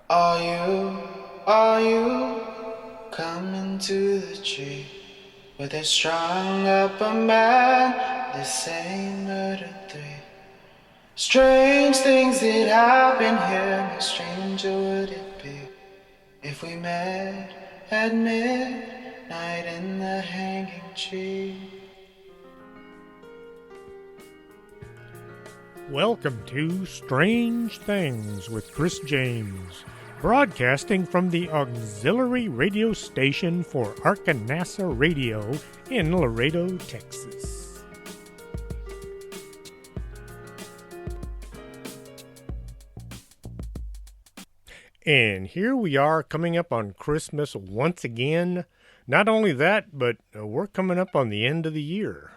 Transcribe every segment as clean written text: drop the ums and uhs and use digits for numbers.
Are you coming to the tree where they strung up a man? They say murder three. Strange things that happen here. How stranger would it be if we met at midnight in the hanging tree? Welcome to Strange Things with Chris James, broadcasting from the auxiliary radio station for Arkanasa Radio in Laredo, Texas. And here we are coming up on Christmas once again. Not only that, but we're coming up on the end of the year.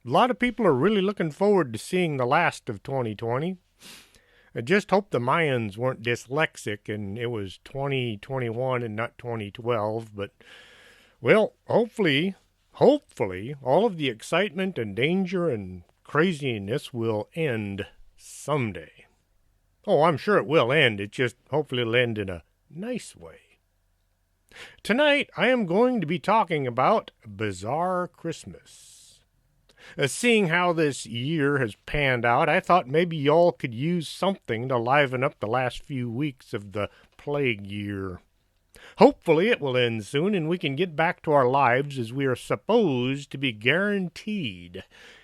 A lot of people are really looking forward to seeing the last of 2020. I just hope the Mayans weren't dyslexic and it was 2021 and not 2012. But, well, hopefully, all of the excitement and danger and craziness will end someday. Oh, I'm sure it will end. It just hopefully it'll end in a nice way. Tonight, I am going to be talking about Bizarre Christmas. Seeing how this year has panned out, I thought maybe y'all could use something to liven up the last few weeks of the plague year. Hopefully it will end soon and we can get back to our lives as we are supposed to be guaranteed,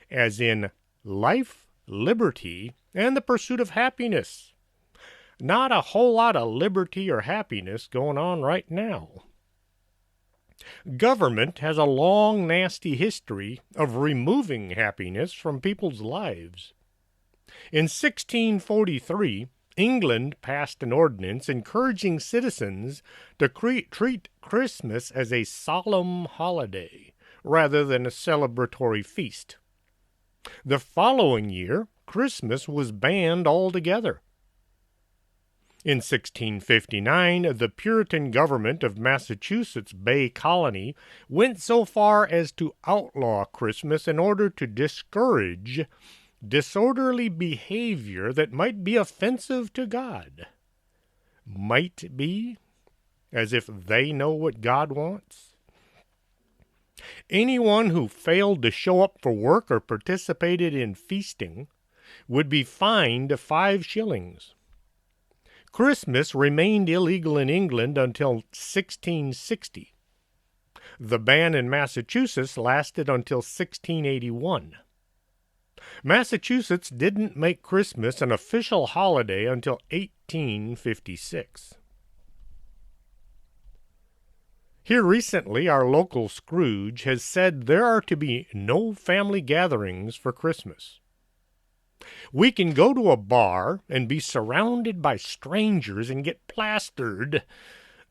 as in life, liberty, and the pursuit of happiness. Not a whole lot of liberty or happiness going on right now. Government has a long, nasty history of removing happiness from people's lives. In 1643, England passed an ordinance encouraging citizens to treat Christmas as a solemn holiday rather than a celebratory feast. The following year, Christmas was banned altogether. In 1659, the Puritan government of Massachusetts Bay Colony went so far as to outlaw Christmas in order to discourage disorderly behavior that might be offensive to God. Might be? As if they know what God wants? Anyone who failed to show up for work or participated in feasting would be fined 5 shillings. Christmas remained illegal in England until 1660. The ban in Massachusetts lasted until 1681. Massachusetts didn't make Christmas an official holiday until 1856. Here recently, our local Scrooge has said there are to be no family gatherings for Christmas. We can go to a bar and be surrounded by strangers and get plastered,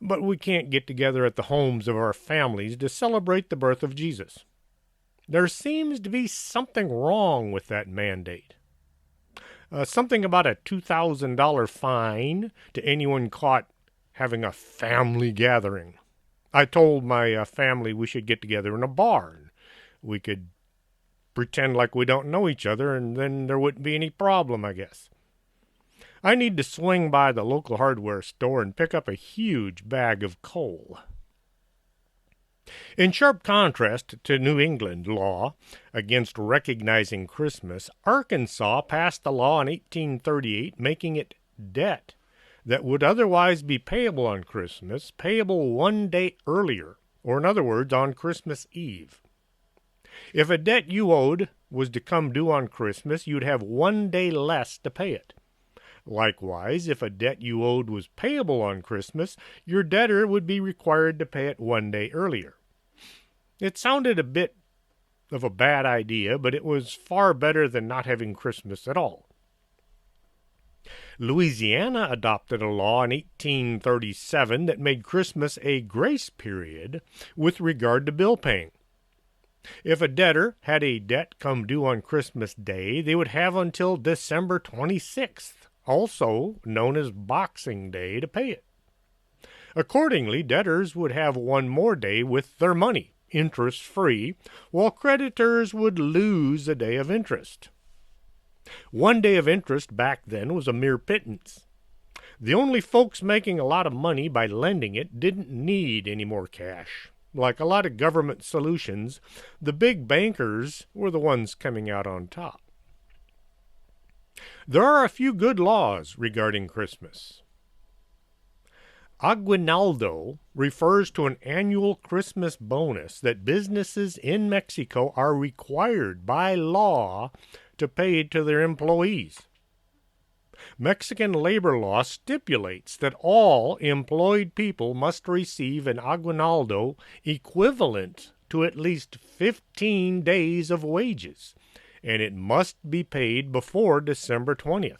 but we can't get together at the homes of our families to celebrate the birth of Jesus. There seems to be something wrong with that mandate. Something about a $2,000 fine to anyone caught having a family gathering. I told my family we should get together in a bar. We could pretend like we don't know each other, and then there wouldn't be any problem, I guess. I need to swing by the local hardware store and pick up a huge bag of coal. In sharp contrast to New England law against recognizing Christmas, Arkansas passed a law in 1838 making it debt that would otherwise be payable on Christmas, payable 1 day earlier, or in other words, on Christmas Eve. If a debt you owed was to come due on Christmas, you'd have 1 day less to pay it. Likewise, if a debt you owed was payable on Christmas, your debtor would be required to pay it 1 day earlier. It sounded a bit of a bad idea, but it was far better than not having Christmas at all. Louisiana adopted a law in 1837 that made Christmas a grace period with regard to bill paying. If a debtor had a debt come due on Christmas Day, they would have until December 26th, also known as Boxing Day, to pay it. Accordingly, debtors would have 1 more day with their money, interest-free, while creditors would lose a day of interest. 1 day of interest back then was a mere pittance. The only folks making a lot of money by lending it didn't need any more cash. Like a lot of government solutions, the big bankers were the ones coming out on top. There are a few good laws regarding Christmas. Aguinaldo refers to an annual Christmas bonus that businesses in Mexico are required by law to pay to their employees. Mexican labor law stipulates that all employed people must receive an aguinaldo equivalent to at least 15 days of wages, and it must be paid before December 20th.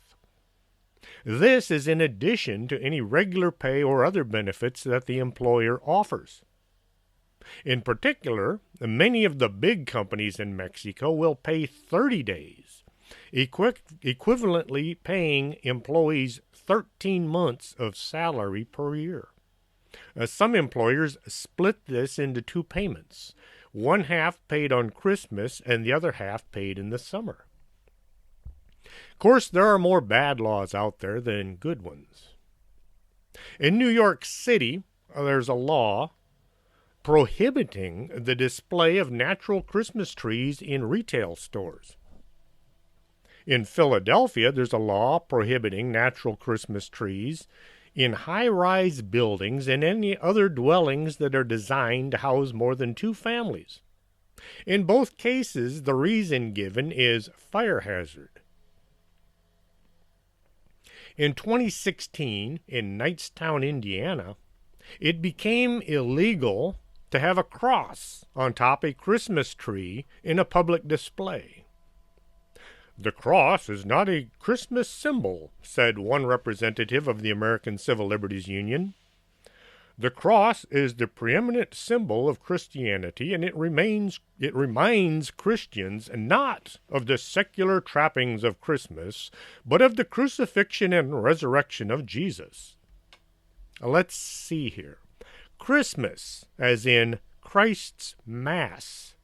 This is in addition to any regular pay or other benefits that the employer offers. In particular, many of the big companies in Mexico will pay 30 days, equivalently paying employees 13 months of salary per year. Some employers split this into two payments, one half paid on Christmas and the other half paid in the summer. Of course, there are more bad laws out there than good ones. In New York City, there's a law prohibiting the display of natural Christmas trees in retail stores. In Philadelphia, there's a law prohibiting natural Christmas trees in high-rise buildings and any other dwellings that are designed to house more than two families. In both cases, the reason given is fire hazard. In 2016, in Knightstown, Indiana, it became illegal to have a cross on top of a Christmas tree in a public display. The cross is not a Christmas symbol, said one representative of the American Civil Liberties Union. The cross is the preeminent symbol of Christianity, and it reminds Christians not of the secular trappings of Christmas, but of the crucifixion and resurrection of Jesus. Let's see here. Christmas, as in Christ's Mass.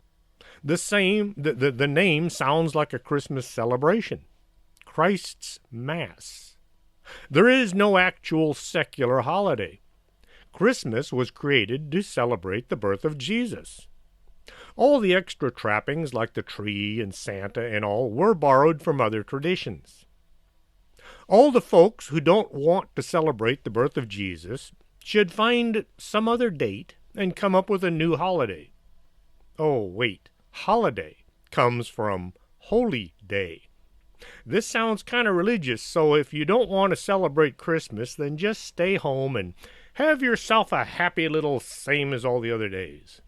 The name sounds like a Christmas celebration. Christ's Mass. There is no actual secular holiday. Christmas was created to celebrate the birth of Jesus. All the extra trappings like the tree and Santa and all were borrowed from other traditions. All the folks who don't want to celebrate the birth of Jesus should find some other date and come up with a new holiday. Oh, wait, holiday comes from holy day. This sounds kind of religious, so if you don't want to celebrate Christmas, then just stay home and have yourself a happy little same as all the other days.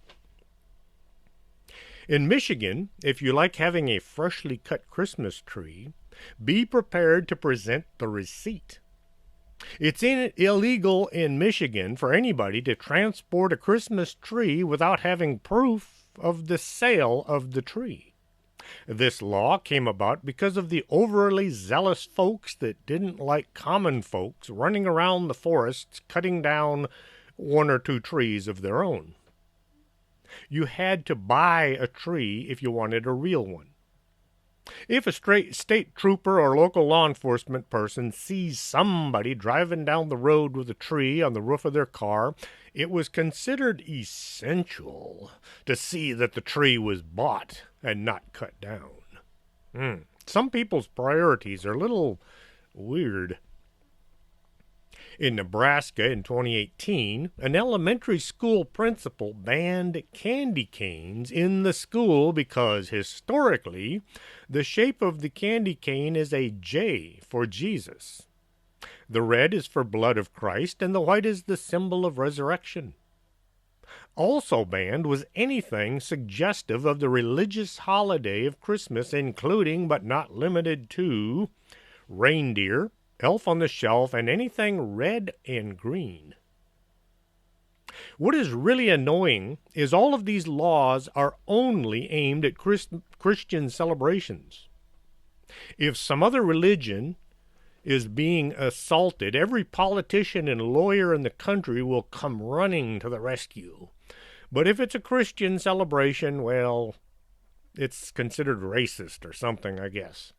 In Michigan, if you like having a freshly cut Christmas tree, be prepared to present the receipt. It's illegal in Michigan for anybody to transport a Christmas tree without having proof of the sale of the tree. This law came about because of the overly zealous folks that didn't like common folks running around the forests cutting down one or two trees of their own. You had to buy a tree if you wanted a real one. If a state trooper or local law enforcement person sees somebody driving down the road with a tree on the roof of their car, it was considered essential to see that the tree was bought and not cut down. Some people's priorities are a little weird. In Nebraska in 2018, an elementary school principal banned candy canes in the school because historically, the shape of the candy cane is a J for Jesus. The red is for blood of Christ, and the white is the symbol of resurrection. Also banned was anything suggestive of the religious holiday of Christmas, including but not limited to reindeer, elf on the shelf, and anything red and green. What is really annoying is all of these laws are only aimed at Christian celebrations. If some other religion is being assaulted, every politician and lawyer in the country will come running to the rescue. But if it's a Christian celebration, well, it's considered racist or something, I guess.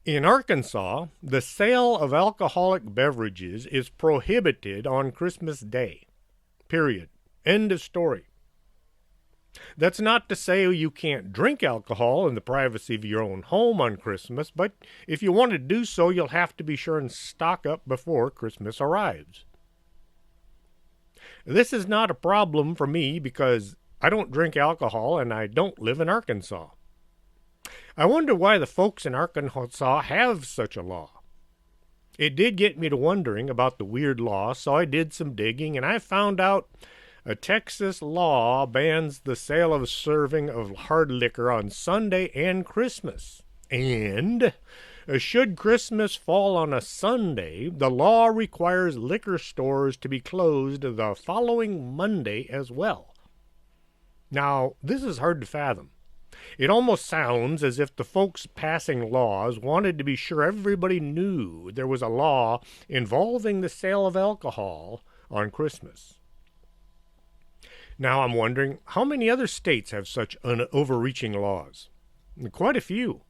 In Arkansas, the sale of alcoholic beverages is prohibited on Christmas Day. Period. End of story. That's not to say you can't drink alcohol in the privacy of your own home on Christmas, but if you want to do so, you'll have to be sure and stock up before Christmas arrives. This is not a problem for me because I don't drink alcohol and I don't live in Arkansas. I wonder why the folks in Arkansas have such a law. It did get me to wondering about the weird law, so I did some digging and I found out a Texas law bans the sale of serving of hard liquor on Sunday and Christmas. And should Christmas fall on a Sunday, the law requires liquor stores to be closed the following Monday as well. Now, this is hard to fathom. It almost sounds as if the folks passing laws wanted to be sure everybody knew there was a law involving the sale of alcohol on Christmas. Now I'm wondering, how many other states have such overreaching laws? Quite a few.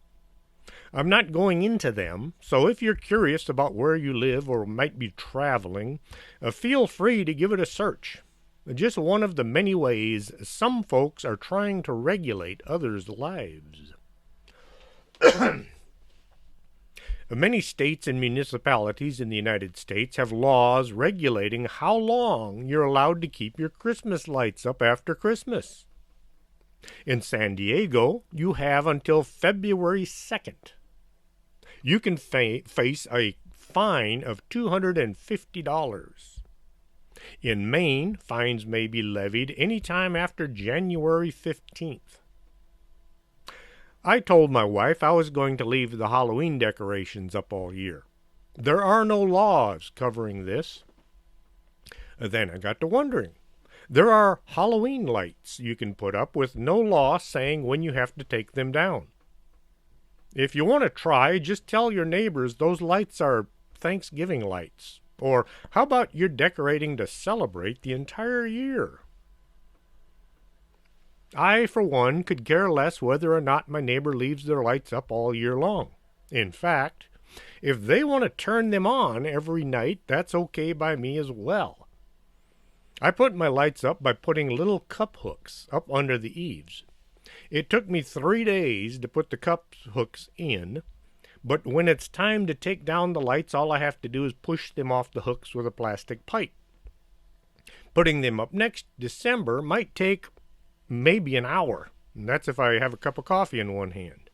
I'm not going into them, so if you're curious about where you live or might be traveling, feel free to give it a search. Just one of the many ways some folks are trying to regulate others' lives. Many states and municipalities in the United States have laws regulating how long you're allowed to keep your Christmas lights up after Christmas. In San Diego, you have until February 2nd. You can face a fine of $250. In Maine, fines may be levied any time after January 15th. I told my wife I was going to leave the Halloween decorations up all year. There are no laws covering this. Then I got to wondering. There are Halloween lights you can put up with no law saying when you have to take them down. If you want to try, just tell your neighbors those lights are Thanksgiving lights. Or how about you're decorating to celebrate the entire year? I, for one, could care less whether or not my neighbor leaves their lights up all year long. In fact, if they want to turn them on every night, that's okay by me as well. I put my lights up by putting little cup hooks up under the eaves. It took me 3 days to put the cup hooks in, but when it's time to take down the lights, all I have to do is push them off the hooks with a plastic pipe. Putting them up next December might take maybe an hour, and that's if I have a cup of coffee in one hand.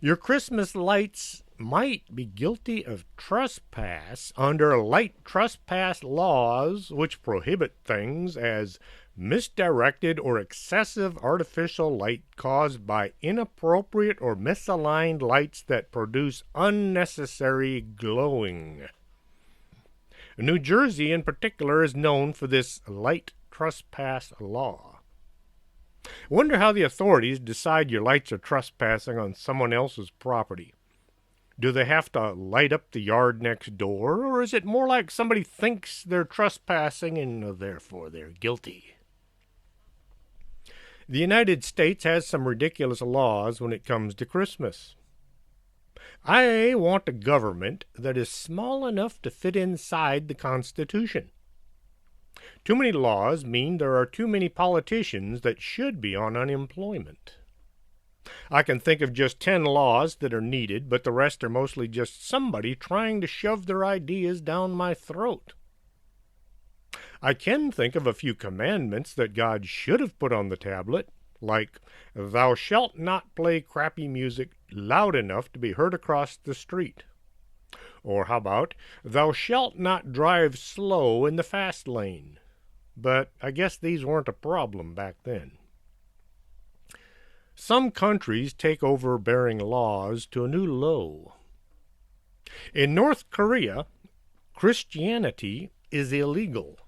Your Christmas lights might be guilty of trespass under light trespass laws, which prohibit things as misdirected or excessive artificial light caused by inappropriate or misaligned lights that produce unnecessary glowing. New Jersey in particular is known for this light trespass law. Wonder how the authorities decide your lights are trespassing on someone else's property. Do they have to light up the yard next door, or is it more like somebody thinks they're trespassing and therefore they're guilty? The United States has some ridiculous laws when it comes to Christmas. I want a government that is small enough to fit inside the Constitution. Too many laws mean there are too many politicians that should be on unemployment. I can think of just 10 laws that are needed, but the rest are mostly just somebody trying to shove their ideas down my throat. I can think of a few commandments that God should have put on the tablet, like, "Thou shalt not play crappy music loud enough to be heard across the street." Or how about, "Thou shalt not drive slow in the fast lane." But I guess these weren't a problem back then. Some countries take overbearing laws to a new low. In North Korea, Christianity is illegal.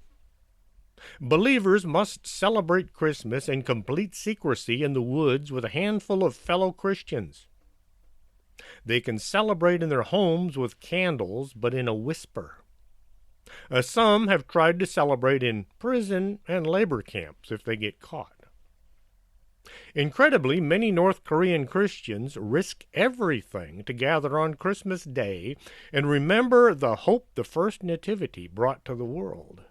Believers must celebrate Christmas in complete secrecy in the woods with a handful of fellow Christians. They can celebrate in their homes with candles, but in a whisper. Some have tried to celebrate in prison and labor camps if they get caught. Incredibly, many North Korean Christians risk everything to gather on Christmas Day and remember the hope the first nativity brought to the world.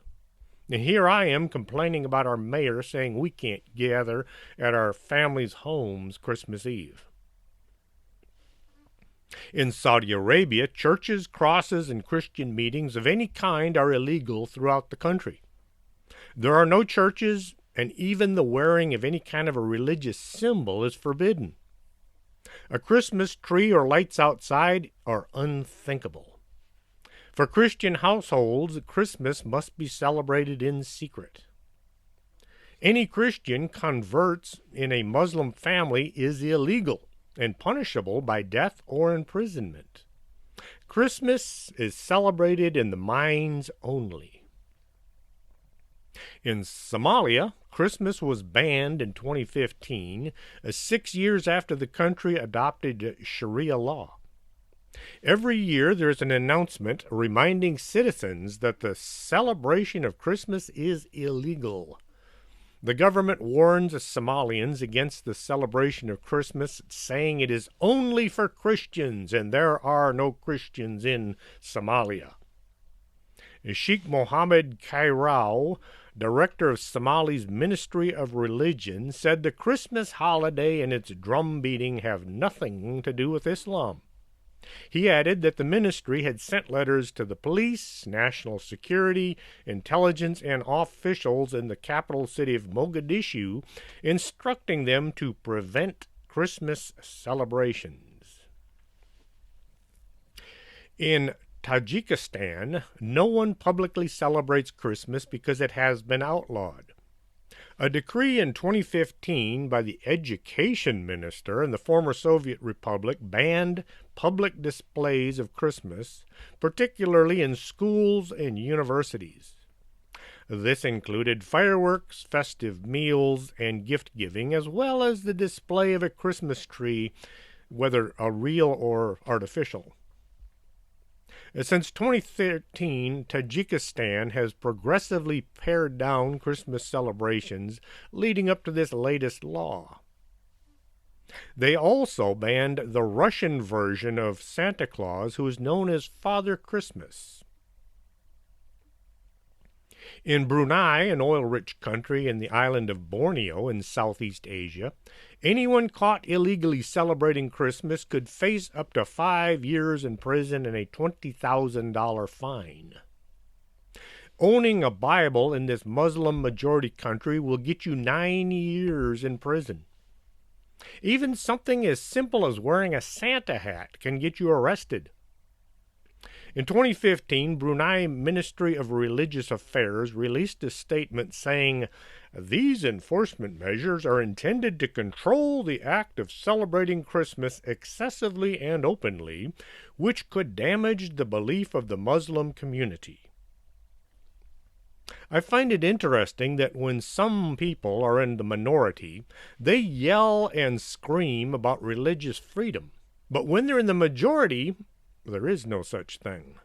And here I am complaining about our mayor saying we can't gather at our families' homes Christmas Eve. In Saudi Arabia, churches, crosses, and Christian meetings of any kind are illegal throughout the country. There are no churches, and even the wearing of any kind of a religious symbol is forbidden. A Christmas tree or lights outside are unthinkable. For Christian households, Christmas must be celebrated in secret. Any Christian converts in a Muslim family is illegal and punishable by death or imprisonment. Christmas is celebrated in the minds only. In Somalia, Christmas was banned in 2015, 6 years after the country adopted Sharia law. Every year there is an announcement reminding citizens that the celebration of Christmas is illegal. The government warns Somalians against the celebration of Christmas, saying it is only for Christians and there are no Christians in Somalia. Sheikh Mohammed Kairau, director of Somali's Ministry of Religion, said the Christmas holiday and its drum beating have nothing to do with Islam. He added that the ministry had sent letters to the police, national security, intelligence, and officials in the capital city of Mogadishu, instructing them to prevent Christmas celebrations. In Tajikistan, no one publicly celebrates Christmas because it has been outlawed. A decree in 2015 by the education minister in the former Soviet Republic banned public displays of Christmas, particularly in schools and universities. This included fireworks, festive meals, and gift-giving, as well as the display of a Christmas tree, whether a real or artificial. Since 2013, Tajikistan has progressively pared down Christmas celebrations leading up to this latest law. They also banned the Russian version of Santa Claus, who is known as Father Christmas. In Brunei, an oil-rich country in the island of Borneo in Southeast Asia, anyone caught illegally celebrating Christmas could face up to 5 years in prison and a $20,000 fine. Owning a Bible in this Muslim-majority country will get you 9 years in prison. Even something as simple as wearing a Santa hat can get you arrested. In 2015, Brunei Ministry of Religious Affairs released a statement saying, "These enforcement measures are intended to control the act of celebrating Christmas excessively and openly, which could damage the belief of the Muslim community." I find it interesting that when some people are in the minority, they yell and scream about religious freedom. But when they're in the majority, there is no such thing.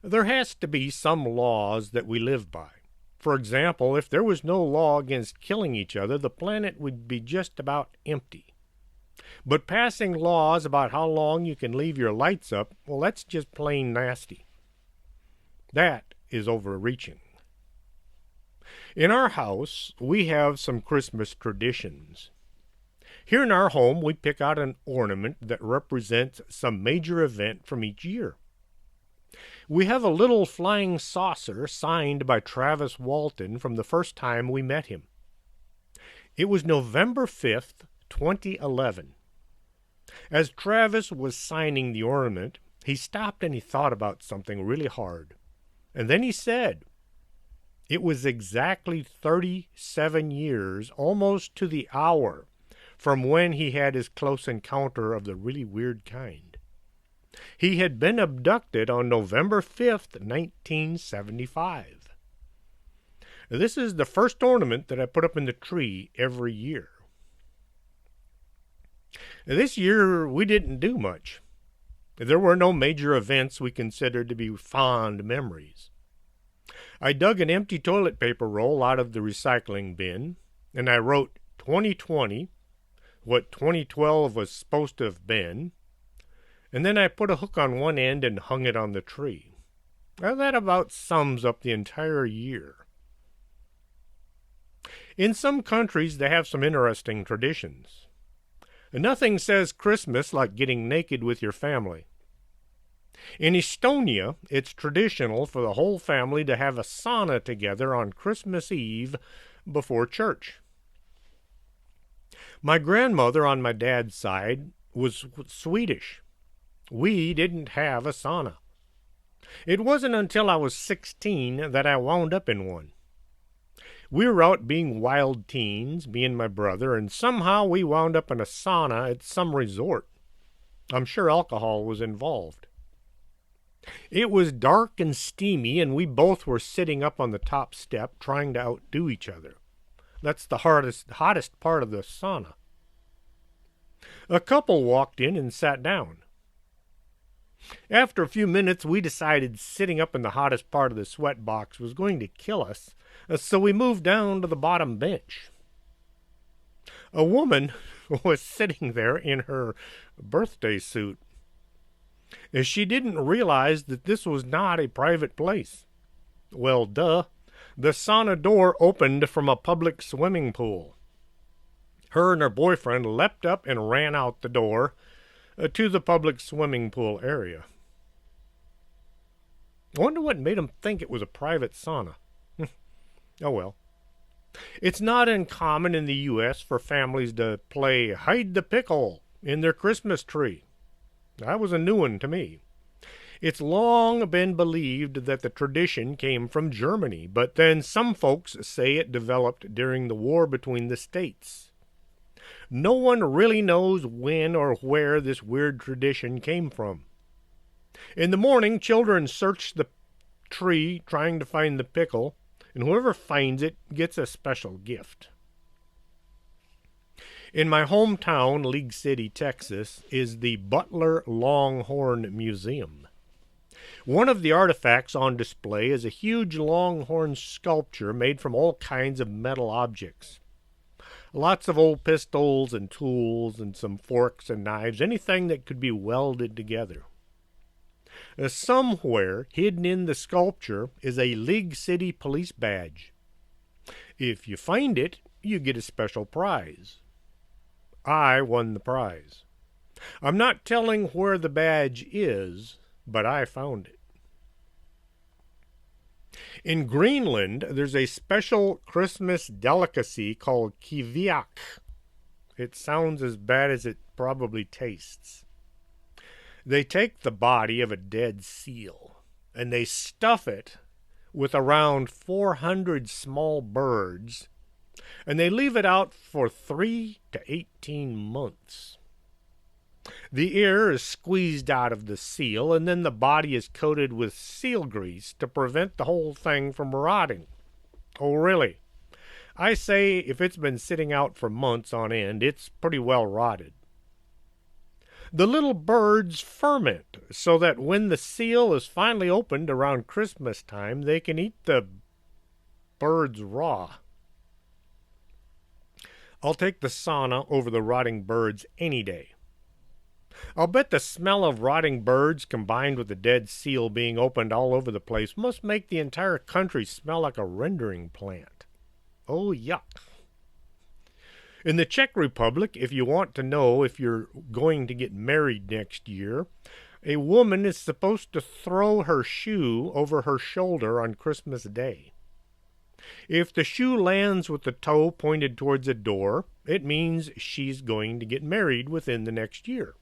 There has to be some laws that we live by. For example, if there was no law against killing each other, the planet would be just about empty. But passing laws about how long you can leave your lights up, well, that's just plain nasty. That is overreaching. In our house, we have some Christmas traditions. Here in our home, we pick out an ornament that represents some major event from each year. We have a little flying saucer signed by Travis Walton from the first time we met him. It was November 5th, 2011. As Travis was signing the ornament, he stopped and he thought about something really hard. And then he said, it was exactly 37 years, almost to the hour, from when he had his close encounter of the really weird kind. He had been abducted on November 5th, 1975. This is the first ornament that I put up in the tree every year. This year, we didn't do much. There were no major events we considered to be fond memories. I dug an empty toilet paper roll out of the recycling bin, and I wrote 2020, what 2012 was supposed to have been, and then I put a hook on one end and hung it on the tree. Well, that about sums up the entire year. In some countries, they have some interesting traditions. Nothing says Christmas like getting naked with your family. In Estonia, it's traditional for the whole family to have a sauna together on Christmas Eve before church. My grandmother on my dad's side was Swedish. We didn't have a sauna. It wasn't until I was 16 that I wound up in one. We were out being wild teens, me and my brother, and somehow we wound up in a sauna at some resort. I'm sure alcohol was involved. It was dark and steamy, and we both were sitting up on the top step trying to outdo each other. That's the hottest part of the sauna. A couple walked in and sat down. After a few minutes, we decided sitting up in the hottest part of the sweat box was going to kill us, so we moved down to the bottom bench. A woman was sitting there in her birthday suit. She didn't realize that this was not a private place. Well, duh. The sauna door opened from a public swimming pool. Her and her boyfriend leapt up and ran out the door to the public swimming pool area. I wonder what made them think it was a private sauna. Oh well. It's not uncommon in the U.S. for families to play hide the pickle in their Christmas tree. That was a new one to me. It's long been believed that the tradition came from Germany, but then some folks say it developed during the war between the states. No one really knows when or where this weird tradition came from. In the morning, children search the tree trying to find the pickle, and whoever finds it gets a special gift. In my hometown, League City, Texas, is the Butler Longhorn Museum. One of the artifacts on display is a huge longhorn sculpture made from all kinds of metal objects. Lots of old pistols and tools and some forks and knives, anything that could be welded together. Somewhere hidden in the sculpture is a League City police badge. If you find it, you get a special prize. I won the prize. I'm not telling where the badge is, but I found it. In Greenland, there's a special Christmas delicacy called Kiviak. It sounds as bad as it probably tastes. They take the body of a dead seal, and they stuff it with around 400 small birds, and they leave it out for 3 to 18 months. The air is squeezed out of the seal, and then the body is coated with seal grease to prevent the whole thing from rotting. Oh, really? I say if it's been sitting out for months on end, it's pretty well rotted. The little birds ferment so that when the seal is finally opened around Christmas time, they can eat the birds raw. I'll take the sauna over the rotting birds any day. I'll bet the smell of rotting birds combined with the dead seal being opened all over the place must make the entire country smell like a rendering plant. Oh, yuck. In the Czech Republic, if you want to know if you're going to get married next year, a woman is supposed to throw her shoe over her shoulder on Christmas Day. If the shoe lands with the toe pointed towards a door, it means she's going to get married within the next year.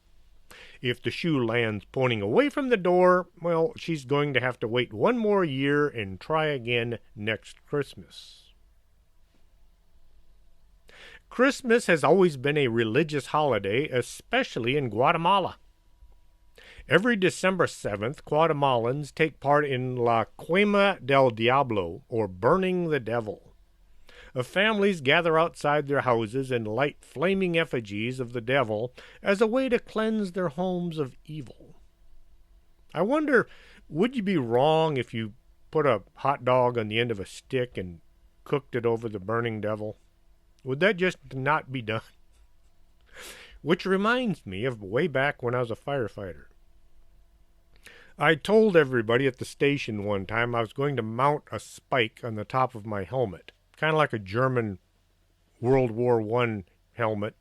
If the shoe lands pointing away from the door, well, she's going to have to wait one more year and try again next Christmas. Christmas has always been a religious holiday, especially in Guatemala. Every December 7th, Guatemalans take part in La Quema del Diablo, or Burning the Devil. Families gather outside their houses and light flaming effigies of the devil as a way to cleanse their homes of evil. I wonder, would you be wrong if you put a hot dog on the end of a stick and cooked it over the burning devil? Would that just not be done? Which reminds me of way back when I was a firefighter. I told everybody at the station one time I was going to mount a spike on the top of my helmet, kind of like a German World War I helmet.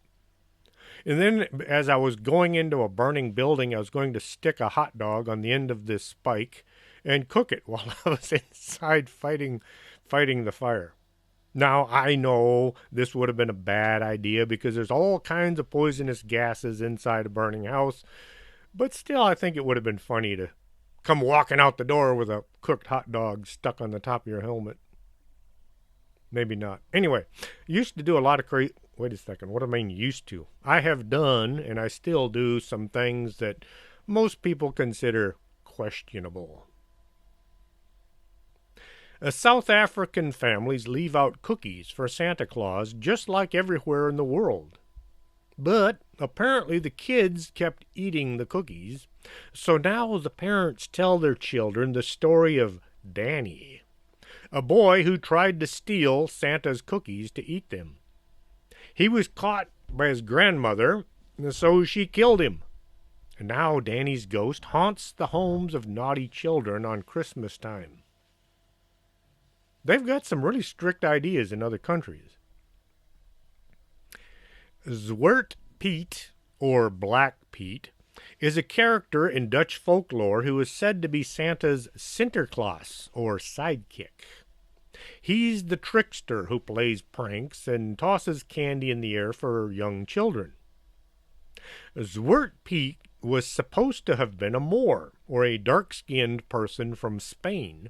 And then as I was going into a burning building, I was going to stick a hot dog on the end of this spike and cook it while I was inside fighting the fire. Now, I know this would have been a bad idea because there's all kinds of poisonous gases inside a burning house, but still I think it would have been funny to come walking out the door with a cooked hot dog stuck on the top of your helmet. Maybe not. Anyway, used to do a lot of crazy... Wait a second, what do I mean used to? I have done, and I still do, some things that most people consider questionable. South African families leave out cookies for Santa Claus just like everywhere in the world. But apparently the kids kept eating the cookies, so now the parents tell their children the story of Danny, a boy who tried to steal Santa's cookies to eat them. He was caught by his grandmother, so she killed him. And now Danny's ghost haunts the homes of naughty children on Christmas time. They've got some really strict ideas in other countries. Zwert Piet, or Black Pete, is a character in Dutch folklore who is said to be Santa's Sinterklaas, or sidekick. He's the trickster who plays pranks and tosses candy in the air for young children. Zwert Piet was supposed to have been a Moor, or a dark-skinned person from Spain,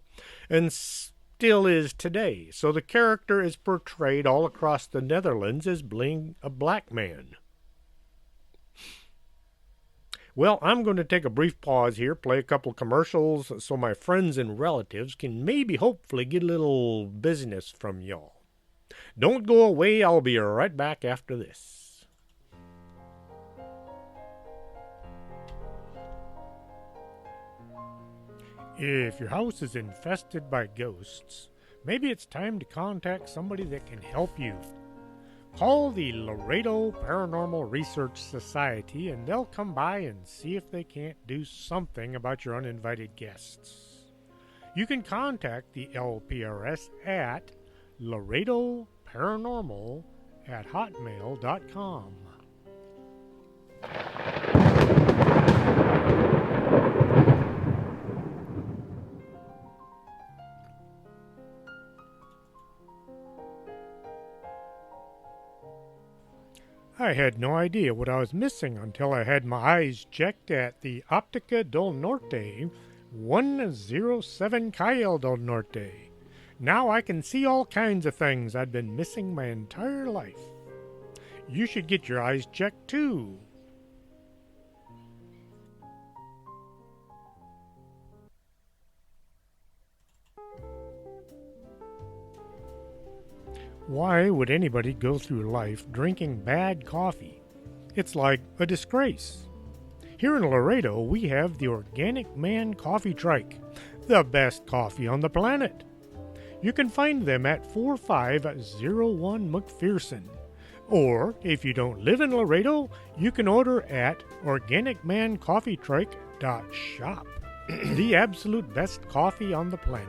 and still is today, so the character is portrayed all across the Netherlands as being a black man. Well, I'm going to take a brief pause here, play a couple commercials, so my friends and relatives can maybe hopefully get a little business from y'all. Don't go away, I'll be right back after this. If your house is infested by ghosts, maybe it's time to contact somebody that can help you. Call the Laredo Paranormal Research Society and they'll come by and see if they can't do something about your uninvited guests. You can contact the LPRS at laredoparanormal@hotmail.com. I had no idea what I was missing until I had my eyes checked at the Optica del Norte, 107 Calle del Norte. Now I can see all kinds of things I'd been missing my entire life. You should get your eyes checked too. Why would anybody go through life drinking bad coffee? It's like a disgrace. Here in Laredo, we have the Organic Man Coffee Trike, the best coffee on the planet. You can find them at 4501 McPherson. Or, if you don't live in Laredo, you can order at organicmancoffeetrike.shop. The absolute best coffee on the planet.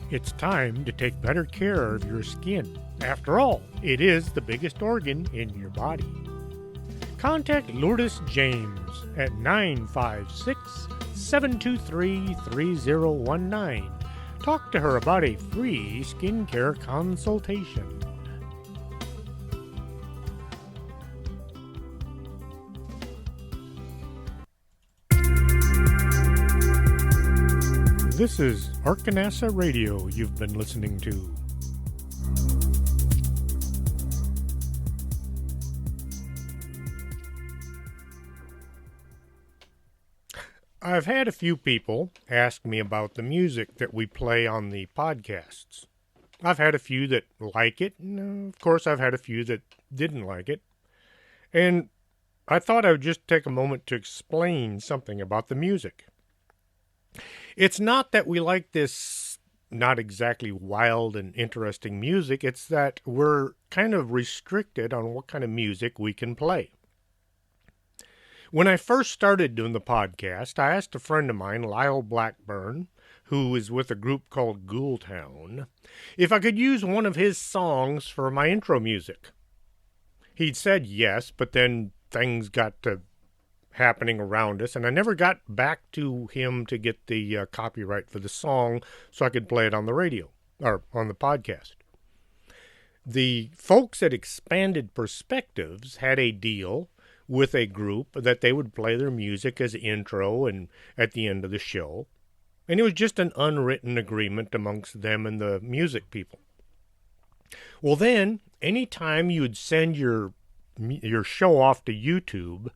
It's time to take better care of your skin. After all, it is the biggest organ in your body. Contact Lourdes James at 956-723-3019. Talk to her about a free skincare consultation. This is Arkanasa Radio you've been listening to. I've had a few people ask me about the music that we play on the podcasts. I've had a few that like it, and of course I've had a few that didn't like it. And I thought I would just take a moment to explain something about the music. It's not that we like this not exactly wild and interesting music, it's that we're kind of restricted on what kind of music we can play. When I first started doing the podcast, I asked a friend of mine, Lyle Blackburn, who is with a group called Ghoultown, if I could use one of his songs for my intro music. He'd said yes, but then things got to happening around us, and I never got back to him to get the copyright for the song so I could play it on the radio, or on the podcast. The folks at Expanded Perspectives had a deal with a group that they would play their music as intro and at the end of the show, and it was just an unwritten agreement amongst them and the music people. Well then, anytime you would send your show off to YouTube,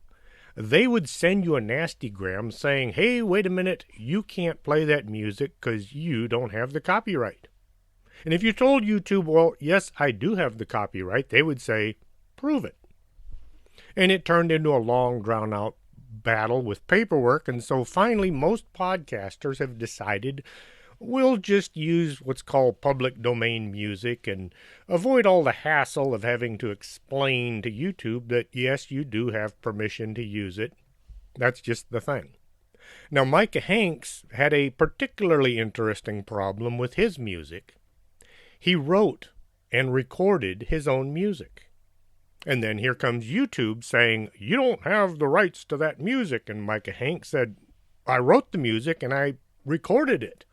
they would send you a nastygram saying, hey, wait a minute, you can't play that music because you don't have the copyright. And if you told YouTube, well, yes, I do have the copyright, they would say, prove it. And it turned into a long, drawn-out battle with paperwork, and so finally most podcasters have decided we'll just use what's called public domain music and avoid all the hassle of having to explain to YouTube that, yes, you do have permission to use it. That's just the thing. Now, Micah Hanks had a particularly interesting problem with his music. He wrote and recorded his own music. And then here comes YouTube saying, you don't have the rights to that music. And Micah Hanks said, I wrote the music and I recorded it.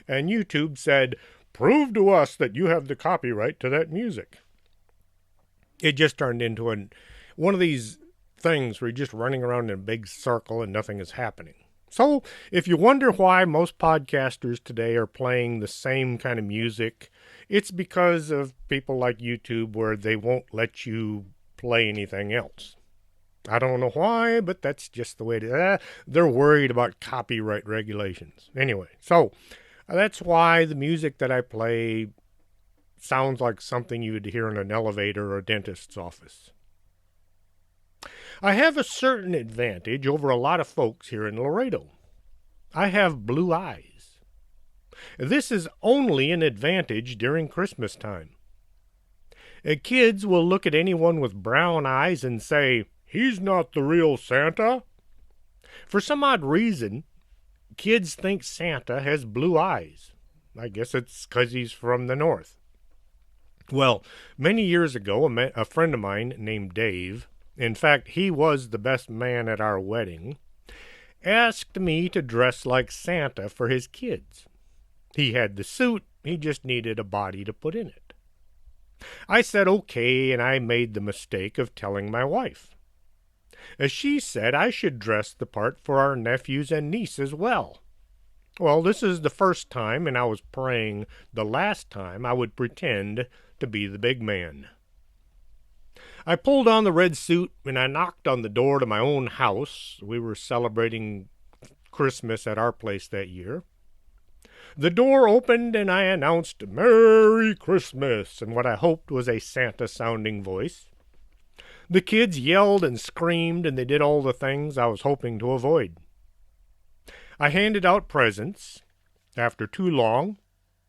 And YouTube said, prove to us that you have the copyright to that music. It just turned into one of these things where you're just running around in a big circle and nothing is happening. So if you wonder why most podcasters today are playing the same kind of music, it's because of people like YouTube where they won't let you play anything else. I don't know why, but that's just the way it is. They're worried about copyright regulations. Anyway, so that's why the music that I play sounds like something you would hear in an elevator or a dentist's office. I have a certain advantage over a lot of folks here in Laredo. I have blue eyes. This is only an advantage during Christmas time. Kids will look at anyone with brown eyes and say, he's not the real Santa. For some odd reason, kids think Santa has blue eyes. I guess it's because he's from the north. Well, many years ago, a friend of mine named Dave, in fact, he was the best man at our wedding, asked me to dress like Santa for his kids. He had the suit, he just needed a body to put in it. I said okay, and I made the mistake of telling my wife. As she said I should dress the part for our nephews and niece as well. Well, this is the first time, and I was praying the last time I would pretend to be the big man. I pulled on the red suit, and I knocked on the door to my own house. We were celebrating Christmas at our place that year. The door opened, and I announced, Merry Christmas, in what I hoped was a Santa-sounding voice. The kids yelled and screamed, and they did all the things I was hoping to avoid. I handed out presents. After too long,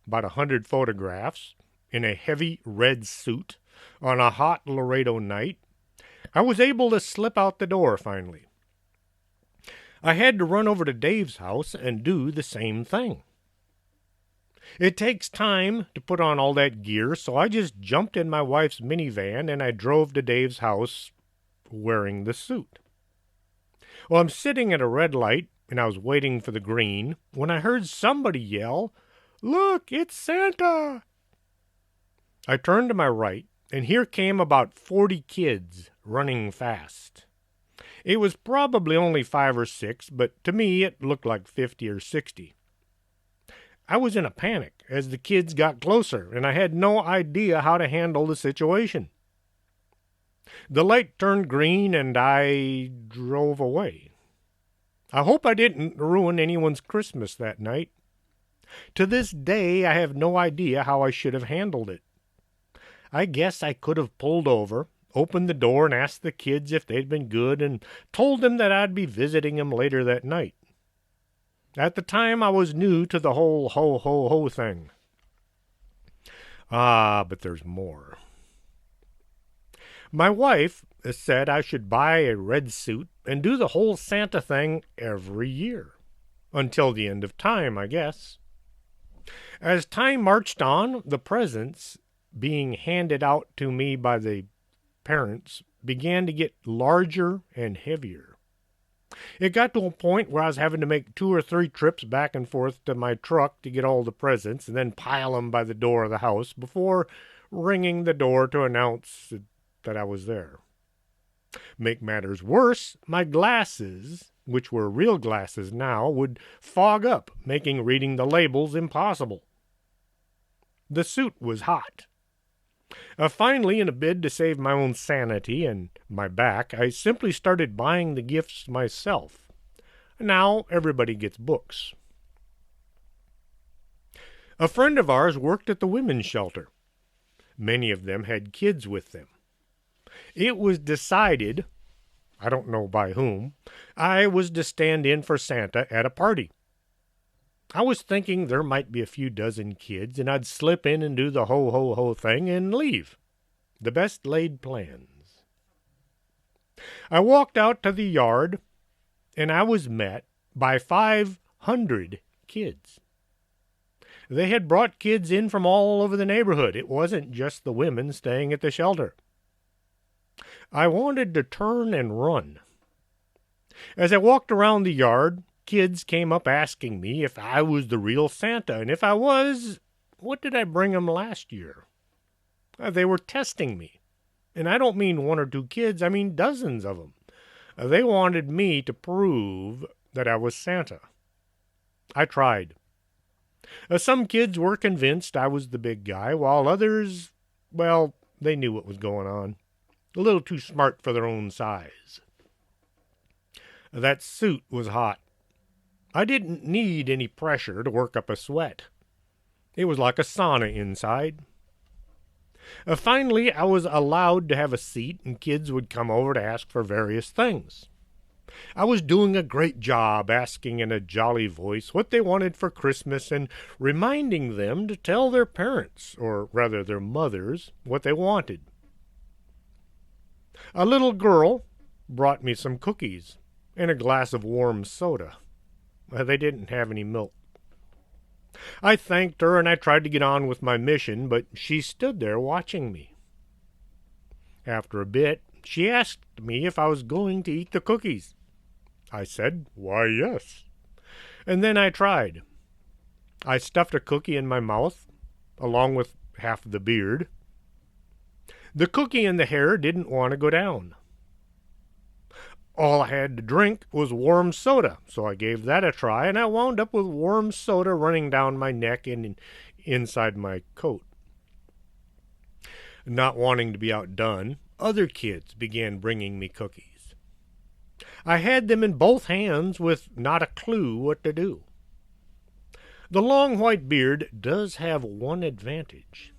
about 100 photographs, in a heavy red suit, on a hot Laredo night, I was able to slip out the door finally. I had to run over to Dave's house and do the same thing. It takes time to put on all that gear, so I just jumped in my wife's minivan and I drove to Dave's house wearing the suit. Well, I'm sitting at a red light and I was waiting for the green when I heard somebody yell, Look, it's Santa! I turned to my right, and here came about 40 kids running fast. It was probably only 5 or 6, but to me it looked like 50 or 60. I was in a panic as the kids got closer, and I had no idea how to handle the situation. The light turned green, and I drove away. I hope I didn't ruin anyone's Christmas that night. To this day, I have no idea how I should have handled it. I guess I could have pulled over, opened the door and asked the kids if they'd been good and told them that I'd be visiting them later that night. At the time, I was new to the whole ho-ho-ho thing. But there's more. My wife said I should buy a red suit and do the whole Santa thing every year. Until the end of time, I guess. As time marched on, the presents being handed out to me by the parents began to get larger and heavier. It got to a point where I was having to make 2 or 3 trips back and forth to my truck to get all the presents and then pile them by the door of the house before ringing the door to announce that I was there. Make matters worse, my glasses, which were real glasses now, would fog up, making reading the labels impossible. The suit was hot. Finally, in a bid to save my own sanity and my back, I simply started buying the gifts myself. Now everybody gets books. A friend of ours worked at the women's shelter. Many of them had kids with them. It was decided, I don't know by whom, I was to stand in for Santa at a party. I was thinking there might be a few dozen kids, and I'd slip in and do the ho-ho-ho thing and leave. The best laid plans. I walked out to the yard, and I was met by 500 kids. They had brought kids in from all over the neighborhood. It wasn't just the women staying at the shelter. I wanted to turn and run. As I walked around the yard, kids came up asking me if I was the real Santa, and if I was, what did I bring them last year? They were testing me. And I don't mean 1 or 2 kids, I mean dozens of them. They wanted me to prove that I was Santa. I tried. Some kids were convinced I was the big guy, while others, well, they knew what was going on. A little too smart for their own size. That suit was hot. I didn't need any pressure to work up a sweat. It was like a sauna inside. Finally, I was allowed to have a seat, and kids would come over to ask for various things. I was doing a great job asking in a jolly voice what they wanted for Christmas and reminding them to tell their parents, or rather their mothers, what they wanted. A little girl brought me some cookies and a glass of warm soda. They didn't have any milk. I thanked her and I tried to get on with my mission, but she stood there watching me. After a bit, she asked me if I was going to eat the cookies. I said, "Why, yes." And then I tried. I stuffed a cookie in my mouth, along with half the beard. The cookie and the hair didn't want to go down. All I had to drink was warm soda, so I gave that a try, and I wound up with warm soda running down my neck and inside my coat. Not wanting to be outdone, other kids began bringing me cookies. I had them in both hands with not a clue what to do. The long white beard does have one advantage.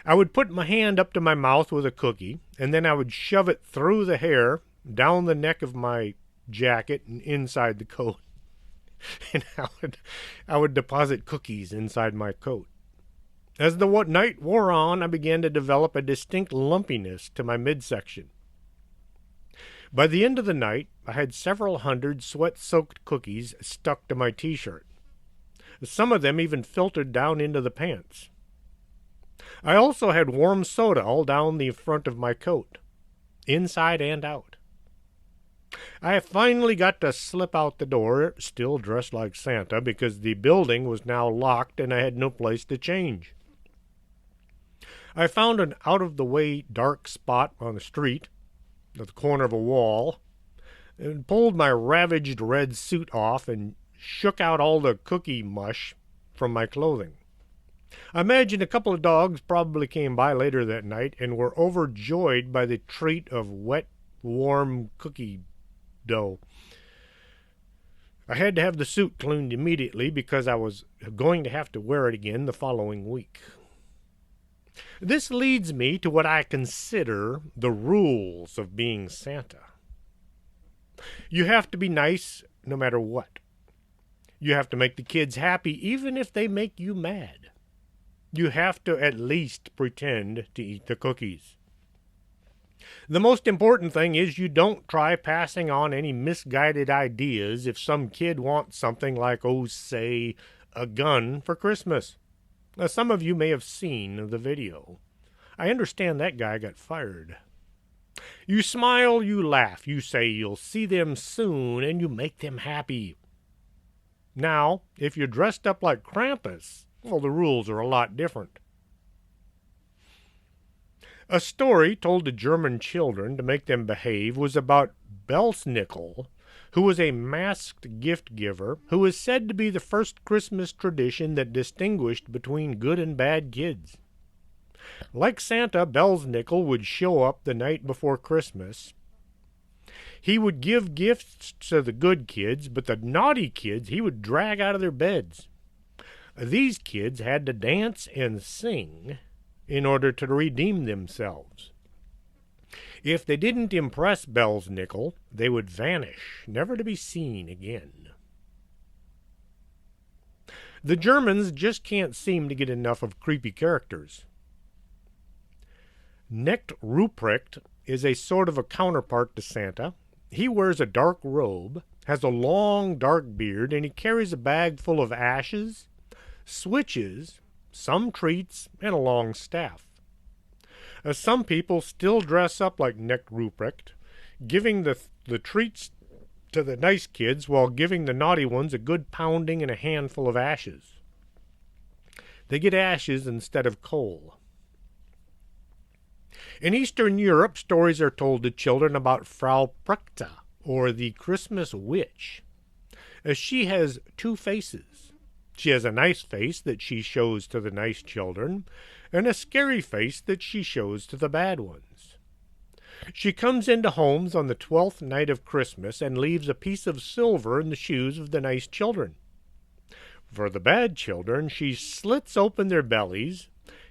I would put my hand up to my mouth with a cookie, and then I would shove it through the hair, down the neck of my jacket, and inside the coat. And I would deposit cookies inside my coat. As the night wore on, I began to develop a distinct lumpiness to my midsection. By the end of the night, I had several hundred sweat-soaked cookies stuck to my t-shirt. Some of them even filtered down into the pants. I also had warm soda all down the front of my coat, inside and out. I finally got to slip out the door, still dressed like Santa, because the building was now locked and I had no place to change. I found an out-of-the-way dark spot on the street, at the corner of a wall, and pulled my ravaged red suit off and shook out all the cookie mush from my clothing. I imagine a couple of dogs probably came by later that night and were overjoyed by the treat of wet, warm cookie dough. I had to have the suit cleaned immediately because I was going to have to wear it again the following week. This leads me to what I consider the rules of being Santa. You have to be nice no matter what. You have to make the kids happy even if they make you mad. You have to at least pretend to eat the cookies. The most important thing is you don't try passing on any misguided ideas if some kid wants something like, say, a gun for Christmas. Now, some of you may have seen the video. I understand that guy got fired. You smile, you laugh, you say you'll see them soon, and you make them happy. Now, if you're dressed up like Krampus, well, the rules are a lot different. A story told to German children to make them behave was about Belsnickel, who was a masked gift giver who is said to be the first Christmas tradition that distinguished between good and bad kids. Like Santa, Belsnickel would show up the night before Christmas. He would give gifts to the good kids, but the naughty kids he would drag out of their beds. These kids had to dance and sing in order to redeem themselves. If they didn't impress Belsnickel, they would vanish, never to be seen again. The Germans just can't seem to get enough of creepy characters. Nekt Ruprecht is a sort of a counterpart to Santa. He wears a dark robe, has a long dark beard, and he carries a bag full of ashes, switches, some treats, and a long staff. Some people still dress up like Nekt Ruprecht, giving the treats to the nice kids while giving the naughty ones a good pounding and a handful of ashes. They get ashes instead of coal. In Eastern Europe, stories are told to children about Frau Prekta, or the Christmas witch. She has two faces. She has a nice face that she shows to the nice children, and a scary face that she shows to the bad ones. She comes into homes on the 12th night of Christmas and leaves a piece of silver in the shoes of the nice children. For the bad children, she slits open their bellies,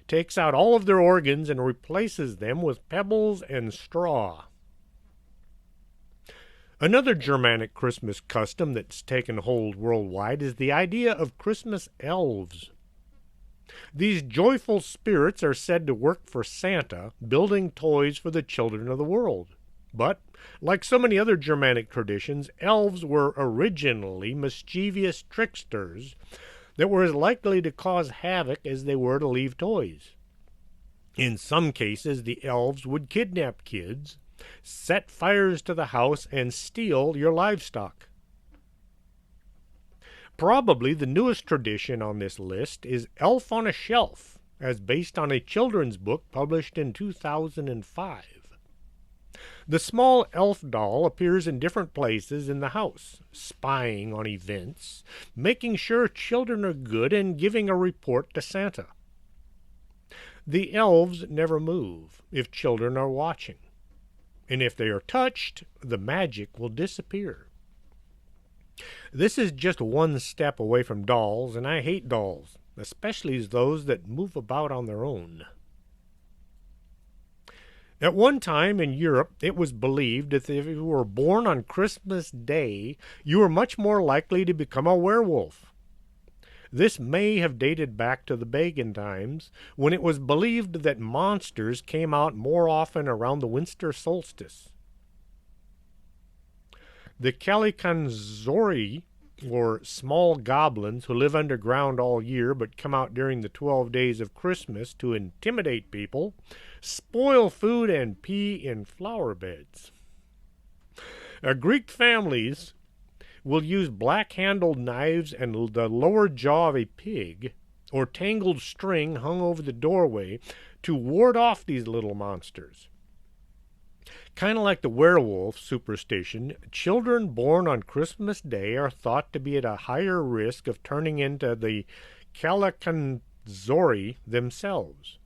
takes out all of their organs, and replaces them with pebbles and straw. Another Germanic Christmas custom that's taken hold worldwide is the idea of Christmas elves. These joyful spirits are said to work for Santa, building toys for the children of the world. But, like so many other Germanic traditions, elves were originally mischievous tricksters that were as likely to cause havoc as they were to leave toys. In some cases, the elves would kidnap kids, set fires to the house, and steal your livestock. Probably the newest tradition on this list is Elf on a Shelf, as based on a children's book published in 2005. The small elf doll appears in different places in the house, spying on events, making sure children are good, and giving a report to Santa. The elves never move if children are watching, and if they are touched, the magic will disappear. This is just one step away from dolls, and I hate dolls, especially those that move about on their own. At one time in Europe, it was believed that if you were born on Christmas Day, you were much more likely to become a werewolf. This may have dated back to the pagan times, when it was believed that monsters came out more often around the winter solstice. The Kalikanzori, or small goblins who live underground all year but come out during the 12 days of Christmas to intimidate people, spoil food, and pee in flower beds. Greek families will use black-handled knives and the lower jaw of a pig, or tangled string hung over the doorway, to ward off these little monsters. Kind of like the werewolf superstition, children born on Christmas Day are thought to be at a higher risk of turning into the Kalikanzori themselves.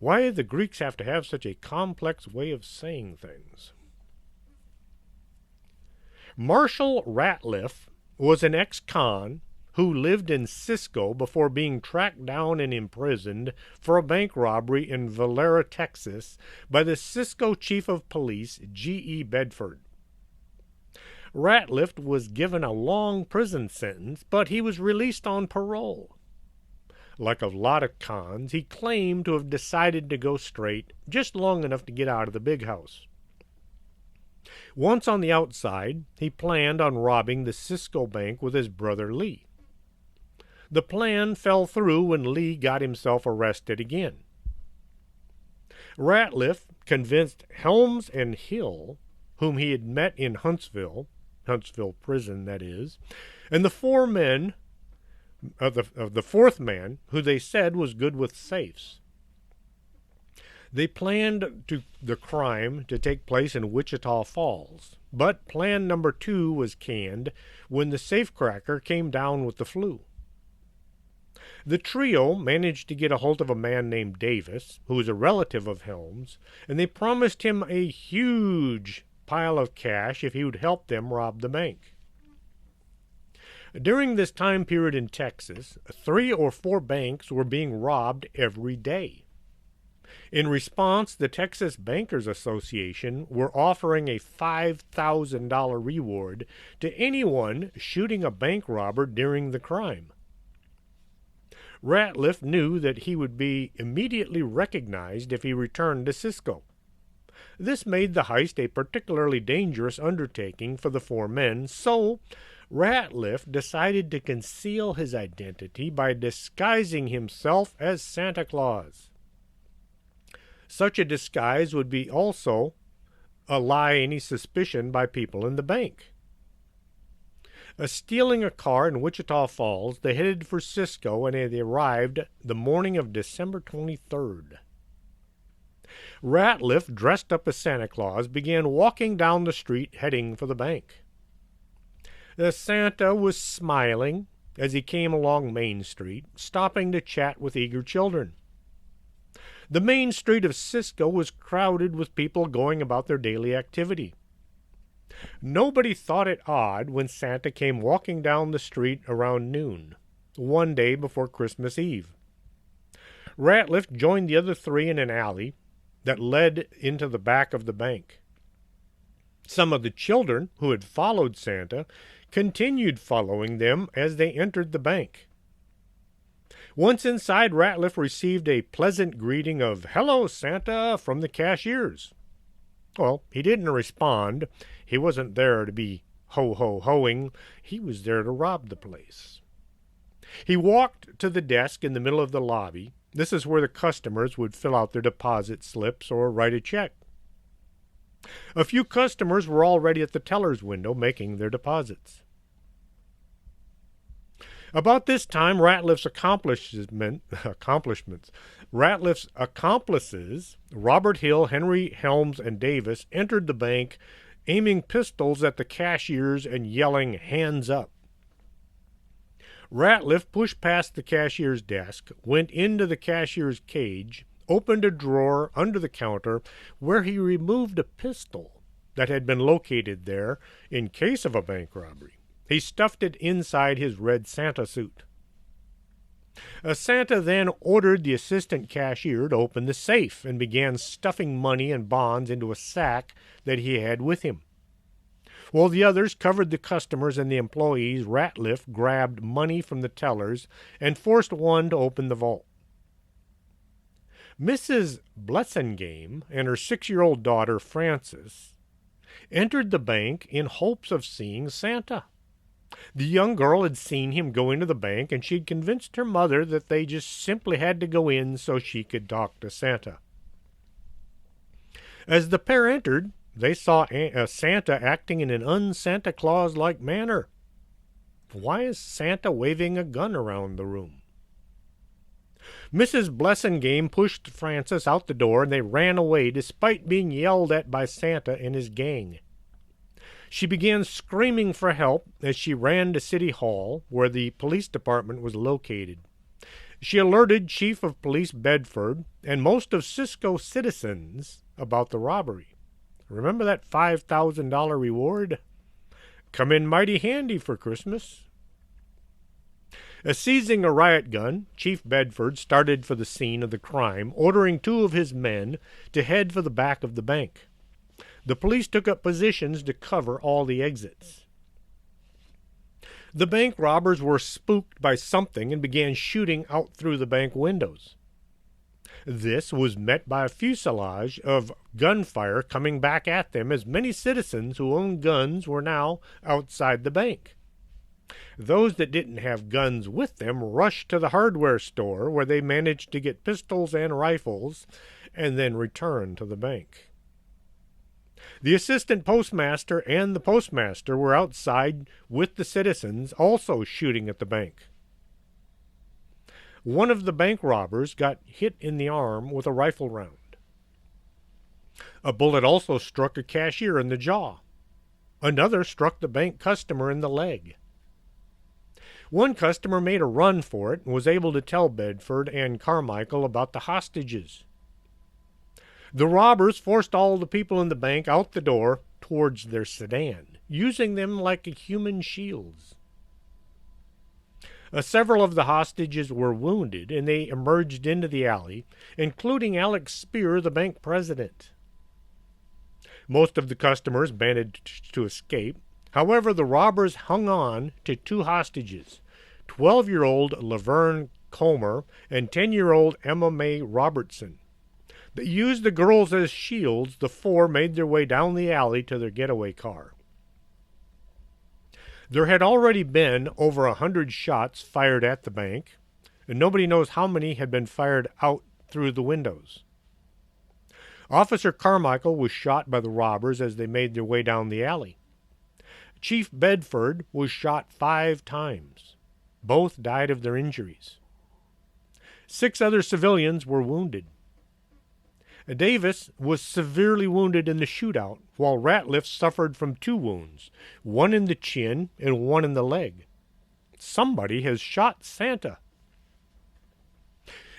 Why did the Greeks have to have such a complex way of saying things? Marshall Ratliff was an ex-con who lived in Cisco before being tracked down and imprisoned for a bank robbery in Valera, Texas, by the Cisco Chief of Police, G.E. Bedford. Ratliff was given a long prison sentence, but he was released on parole. Like a lot of cons, he claimed to have decided to go straight just long enough to get out of the big house. Once on the outside, he planned on robbing the Cisco Bank with his brother Lee. The plan fell through when Lee got himself arrested again. Ratliff convinced Helms and Hill, whom he had met in Huntsville prison that is, and the four men of the fourth man, who they said was good with safes. They planned the crime to take place in Wichita Falls, but plan number 2 was canned when the safecracker came down with the flu. The trio managed to get a hold of a man named Davis, who was a relative of Helms, and they promised him a huge pile of cash if he would help them rob the bank. During this time period in Texas, 3 or 4 banks were being robbed every day. In response, the Texas Bankers Association were offering a $5,000 reward to anyone shooting a bank robber during the crime. Ratliff knew that he would be immediately recognized if he returned to Cisco. This made the heist a particularly dangerous undertaking for the 4 men, so Ratliff decided to conceal his identity by disguising himself as Santa Claus. Such a disguise would be also allay any suspicion by people in the bank. Stealing a car in Wichita Falls, they headed for Cisco and they arrived the morning of December 23rd. Ratliff, dressed up as Santa Claus, began walking down the street heading for the bank. The Santa was smiling as he came along Main Street, stopping to chat with eager children. The main street of Cisco was crowded with people going about their daily activity. Nobody thought it odd when Santa came walking down the street around noon, one day before Christmas Eve. Ratliff joined the other 3 in an alley that led into the back of the bank. Some of the children who had followed Santa continued following them as they entered the bank. Once inside, Ratliff received a pleasant greeting of "Hello, Santa," from the cashiers. Well, he didn't respond. He wasn't there to be ho-ho-hoing. He was there to rob the place. He walked to the desk in the middle of the lobby. This is where the customers would fill out their deposit slips or write a check. A few customers were already at the teller's window making their deposits. About this time, Ratliff's accomplices, Robert Hill, Henry Helms, and Davis, entered the bank, aiming pistols at the cashiers and yelling, "Hands up." Ratliff pushed past the cashier's desk, went into the cashier's cage, opened a drawer under the counter where he removed a pistol that had been located there in case of a bank robbery. He stuffed it inside his red Santa suit. Santa then ordered the assistant cashier to open the safe and began stuffing money and bonds into a sack that he had with him. While the others covered the customers and the employees, Ratliff grabbed money from the tellers and forced one to open the vault. Mrs. Blessingame and her 6-year-old daughter, Frances, entered the bank in hopes of seeing Santa. The young girl had seen him go into the bank, and she'd convinced her mother that they just simply had to go in so she could talk to Santa. As the pair entered, they saw Santa acting in an un-Santa Claus-like manner. Why is Santa waving a gun around the room? Mrs. Blessingame pushed Frances out the door, and they ran away despite being yelled at by Santa and his gang. She began screaming for help as she ran to City Hall, where the police department was located. She alerted Chief of Police Bedford and most of Cisco citizens about the robbery. Remember that $5,000 reward? Come in mighty handy for Christmas. Seizing a riot gun, Chief Bedford started for the scene of the crime, ordering 2 of his men to head for the back of the bank. The police took up positions to cover all the exits. The bank robbers were spooked by something and began shooting out through the bank windows. This was met by a fusillade of gunfire coming back at them, as many citizens who owned guns were now outside the bank. Those that didn't have guns with them rushed to the hardware store, where they managed to get pistols and rifles, and then returned to the bank. The assistant postmaster and the postmaster were outside with the citizens, also shooting at the bank. One of the bank robbers got hit in the arm with a rifle round. A bullet also struck a cashier in the jaw. Another struck the bank customer in the leg. One customer made a run for it and was able to tell Bedford and Carmichael about the hostages. The robbers forced all the people in the bank out the door towards their sedan, using them like human shields. Several of the hostages were wounded, and they emerged into the alley, including Alex Spear, the bank president. Most of the customers managed to escape. However, the robbers hung on to 2 hostages, 12-year-old Laverne Comer and 10-year-old Emma Mae Robertson. They used the girls as shields. The 4 made their way down the alley to their getaway car. There had already been over 100 shots fired at the bank, and nobody knows how many had been fired out through the windows. Officer Carmichael was shot by the robbers as they made their way down the alley. Chief Bedford was shot 5 times. Both died of their injuries. 6 other civilians were wounded. Davis was severely wounded in the shootout, while Ratliff suffered from 2 wounds, one in the chin and one in the leg. Somebody has shot Santa.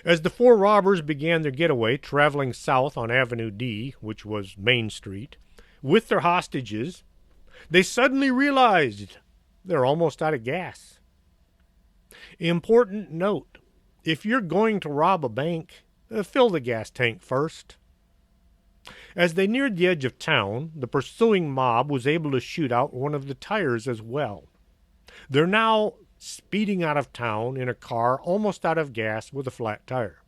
As the 4 robbers began their getaway, traveling south on Avenue D, which was Main Street, with their hostages, they suddenly realized they're almost out of gas. Important note: if you're going to rob a bank, fill the gas tank first. As they neared the edge of town, the pursuing mob was able to shoot out one of the tires as well. They're now speeding out of town in a car almost out of gas with a flat tire.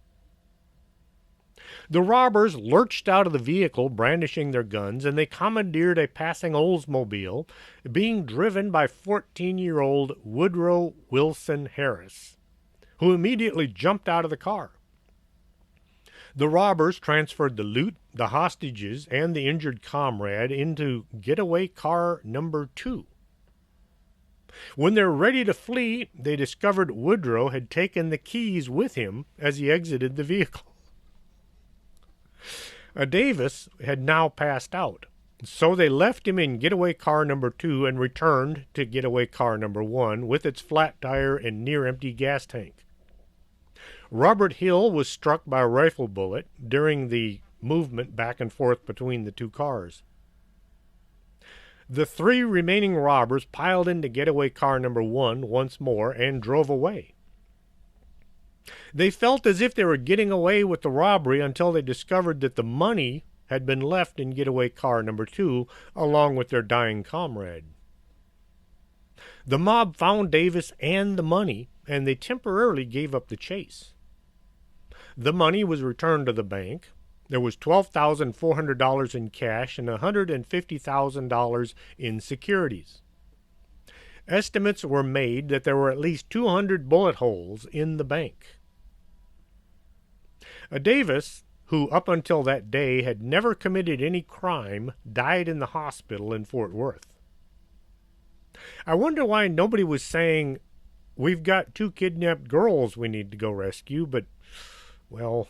The robbers lurched out of the vehicle brandishing their guns, and they commandeered a passing Oldsmobile being driven by 14-year-old Woodrow Wilson Harris, who immediately jumped out of the car. The robbers transferred the loot, the hostages, and the injured comrade into getaway car number 2. When they were ready to flee, they discovered Woodrow had taken the keys with him as he exited the vehicle. Davis had now passed out, so they left him in getaway car number 2 and returned to getaway car number 1 with its flat tire and near-empty gas tank. Robert Hill was struck by a rifle bullet during the movement back and forth between the 2 cars. The 3 remaining robbers piled into getaway car number 1 once more and drove away. They felt as if they were getting away with the robbery until they discovered that the money had been left in getaway car number 2 along with their dying comrade. The mob found Davis and the money, and they temporarily gave up the chase. The money was returned to the bank. There was $12,400 in cash and $150,000 in securities. Estimates were made that there were at least 200 bullet holes in the bank. Davis, who up until that day had never committed any crime, died in the hospital in Fort Worth. I wonder why nobody was saying, "We've got 2 kidnapped girls we need to go rescue," but, well,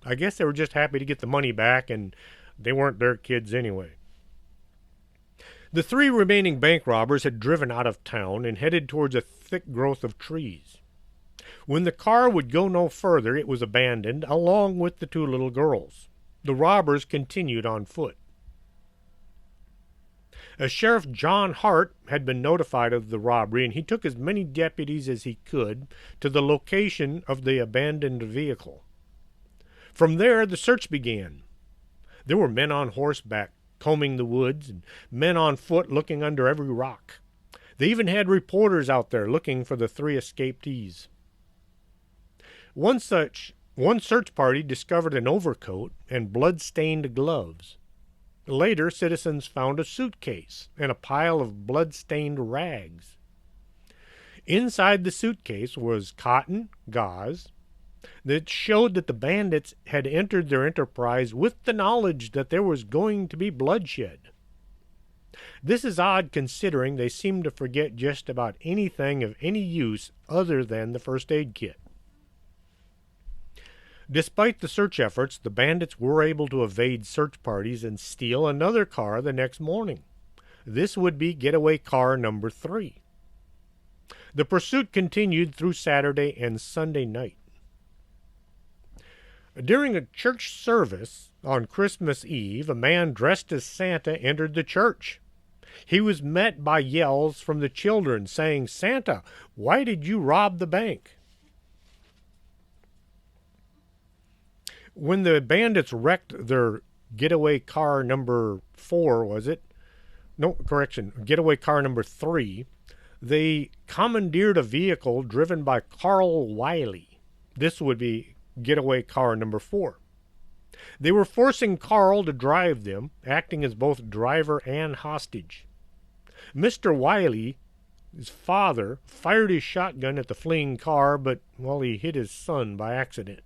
I guess they were just happy to get the money back, and they weren't their kids anyway. The 3 remaining bank robbers had driven out of town and headed towards a thick growth of trees. When the car would go no further, it was abandoned, along with the 2 little girls. The robbers continued on foot. Sheriff John Hart had been notified of the robbery, and he took as many deputies as he could to the location of the abandoned vehicle. From there, the search began. There were men on horseback combing the woods, and men on foot looking under every rock. They even had reporters out there looking for the 3 escapees. One search party discovered an overcoat and blood-stained gloves. Later, citizens found a suitcase and a pile of blood-stained rags. Inside the suitcase was cotton, gauze, that showed that the bandits had entered their enterprise with the knowledge that there was going to be bloodshed. This is odd considering they seemed to forget just about anything of any use other than the first aid kit. Despite the search efforts, the bandits were able to evade search parties and steal another car the next morning. This would be getaway car number 3. The pursuit continued through Saturday and Sunday night. During a church service on Christmas Eve, a man dressed as Santa entered the church. He was met by yells from the children saying, "Santa, why did you rob the bank?" When the bandits wrecked their getaway car number 4, getaway car number 3, they commandeered a vehicle driven by Carl Wiley. This would be getaway car number 4. They were forcing Carl to drive them, acting as both driver and hostage. Mr. Wiley, his father, fired his shotgun at the fleeing car, but, he hit his son by accident.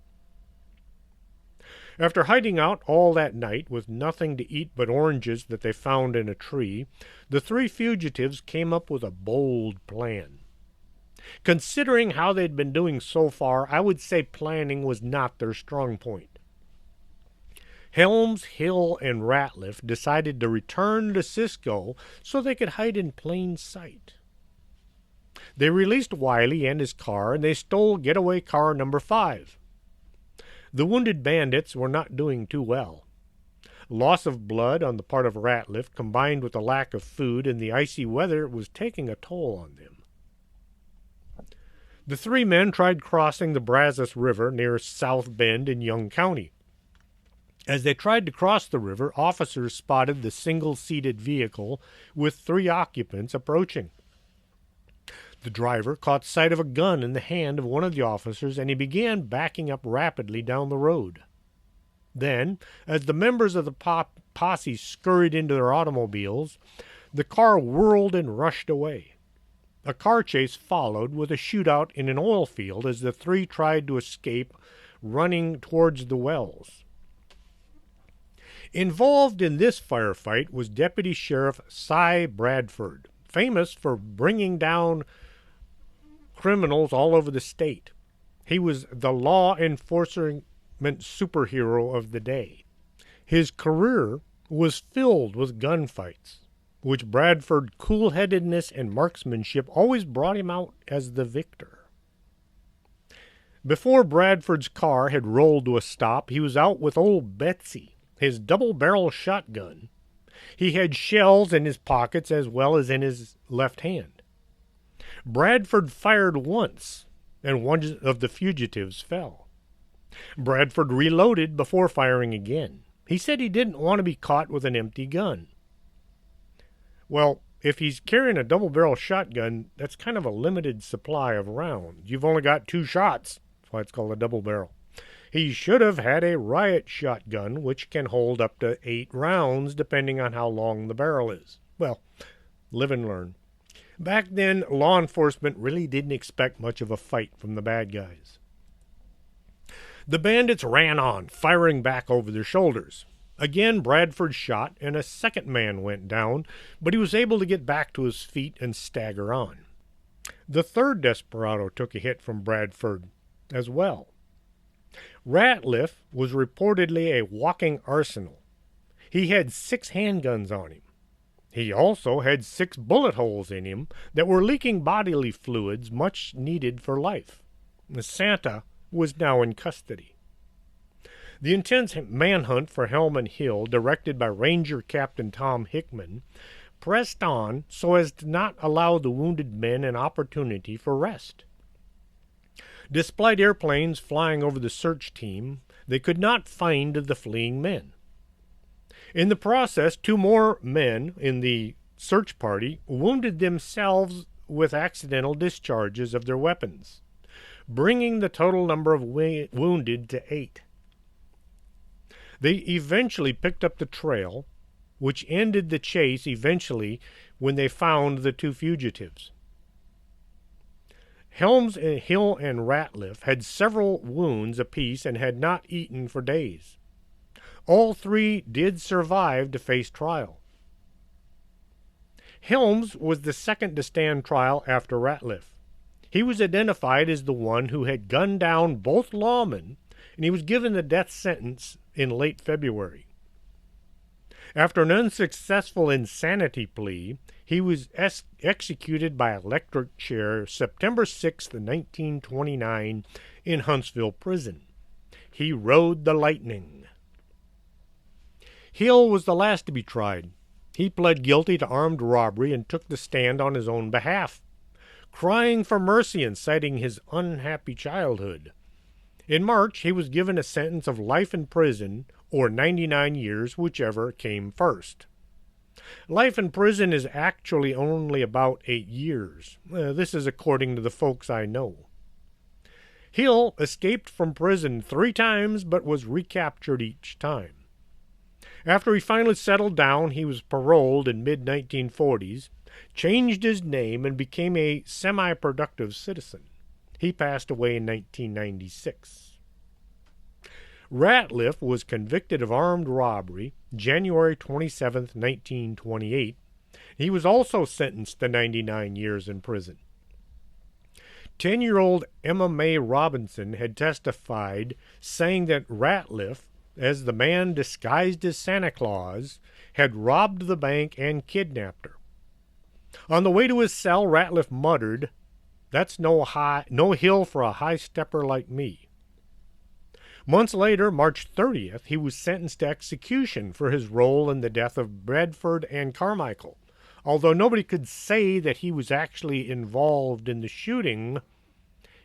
After hiding out all that night with nothing to eat but oranges that they found in a tree, the 3 fugitives came up with a bold plan. Considering how they'd been doing so far, I would say planning was not their strong point. Helms, Hill, and Ratliff decided to return to Cisco so they could hide in plain sight. They released Wiley and his car, and they stole getaway car number 5. The wounded bandits were not doing too well. Loss of blood on the part of Ratliff, combined with the lack of food and the icy weather, was taking a toll on them. The 3 men tried crossing the Brazos River near South Bend in Young County. As they tried to cross the river, officers spotted the single-seated vehicle with 3 occupants approaching. The driver caught sight of a gun in the hand of one of the officers, and he began backing up rapidly down the road. Then, as the members of the posse scurried into their automobiles, the car whirled and rushed away. A car chase followed with a shootout in an oil field as the 3 tried to escape, running towards the wells. Involved in this firefight was Deputy Sheriff Cy Bradford, famous for bringing down criminals all over the state. He was the law enforcement superhero of the day. His career was filled with gunfights, which Bradford's cool-headedness and marksmanship always brought him out as the victor. Before Bradford's car had rolled to a stop, he was out with old Betsy, his double-barrel shotgun. He had shells in his pockets as well as in his left hand. Bradford fired once, and one of the fugitives fell. Bradford reloaded before firing again. He said he didn't want to be caught with an empty gun. Well, if he's carrying a double-barrel shotgun, that's kind of a limited supply of rounds. You've only got 2 shots. That's why it's called a double-barrel. He should have had a riot shotgun, which can hold up to 8 rounds, depending on how long the barrel is. Well, live and learn. Back then, law enforcement really didn't expect much of a fight from the bad guys. The bandits ran on, firing back over their shoulders. Again, Bradford shot, and a second man went down, but he was able to get back to his feet and stagger on. The third desperado took a hit from Bradford as well. Ratliff was reportedly a walking arsenal. He had 6 handguns on him. He also had 6 bullet holes in him that were leaking bodily fluids much needed for life. Santa was now in custody. The intense manhunt for Helm and Hill, directed by Ranger Captain Tom Hickman, pressed on so as to not allow the wounded men an opportunity for rest. Despite airplanes flying over the search team, they could not find the fleeing men. In the process, 2 more men in the search party wounded themselves with accidental discharges of their weapons, bringing the total number of wounded to 8. They eventually picked up the trail, which ended the chase eventually when they found the 2 fugitives. Helms, Hill, and Ratliff had several wounds apiece and had not eaten for days. All 3 did survive to face trial. Helms was the second to stand trial after Ratliff. He was identified as the one who had gunned down both lawmen, and he was given the death sentence in late February. After an unsuccessful insanity plea, he was executed by electric chair September 6, 1929, in Huntsville Prison. He rode the lightning. Hill was the last to be tried. He pled guilty to armed robbery and took the stand on his own behalf, crying for mercy and citing his unhappy childhood. In March, he was given a sentence of life in prison or 99 years, whichever came first. Life in prison is actually only about 8 years. This is according to the folks I know. Hill escaped from prison 3 times but was recaptured each time. After he finally settled down, he was paroled in mid-1940s, changed his name, and became a semi-productive citizen. He passed away in 1996. Ratliff was convicted of armed robbery January 27, 1928. He was also sentenced to 99 years in prison. 10-year-old Emma Mae Robinson had testified, saying that Ratliff, as the man disguised as Santa Claus, had robbed the bank and kidnapped her. On the way to his cell, Ratliff muttered, "That's no hill for a high stepper like me." Months later, March 30th, he was sentenced to execution for his role in the death of Bradford and Carmichael. Although nobody could say that he was actually involved in the shooting,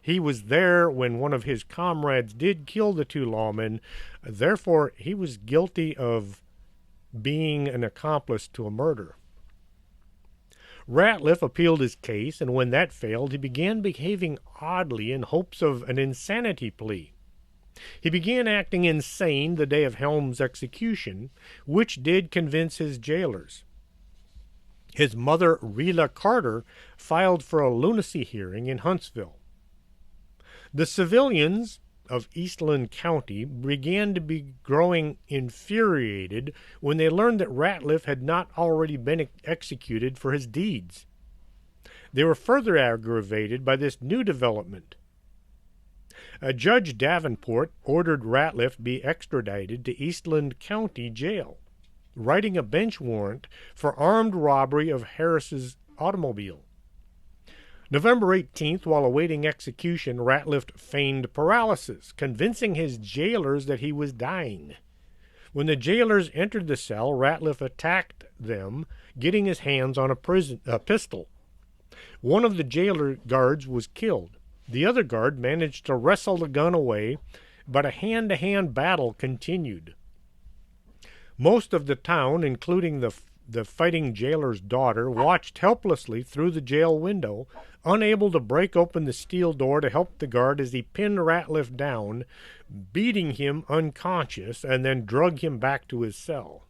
he was there when one of his comrades did kill the 2 lawmen. Therefore, he was guilty of being an accomplice to a murder. Ratliff appealed his case, and when that failed, he began behaving oddly in hopes of an insanity plea. He began acting insane the day of Helms' execution, which did convince his jailers. His mother, Rela Carter, filed for a lunacy hearing in Huntsville. The civilians of Eastland County began to be growing infuriated when they learned that Ratliff had not already been executed for his deeds. They were further aggravated by this new development. Judge Davenport ordered Ratliff be extradited to Eastland County Jail, writing a bench warrant for armed robbery of Harris's automobile. November 18th, while awaiting execution, Ratliff feigned paralysis, convincing his jailers that he was dying. When the jailers entered the cell, Ratliff attacked them, getting his hands on a pistol. One of the jailer guards was killed. The other guard managed to wrestle the gun away, but a hand-to-hand battle continued. Most of the town, including the fighting jailer's daughter, watched helplessly through the jail window, unable to break open the steel door to help the guard as he pinned Ratliff down, beating him unconscious, and then drug him back to his cell.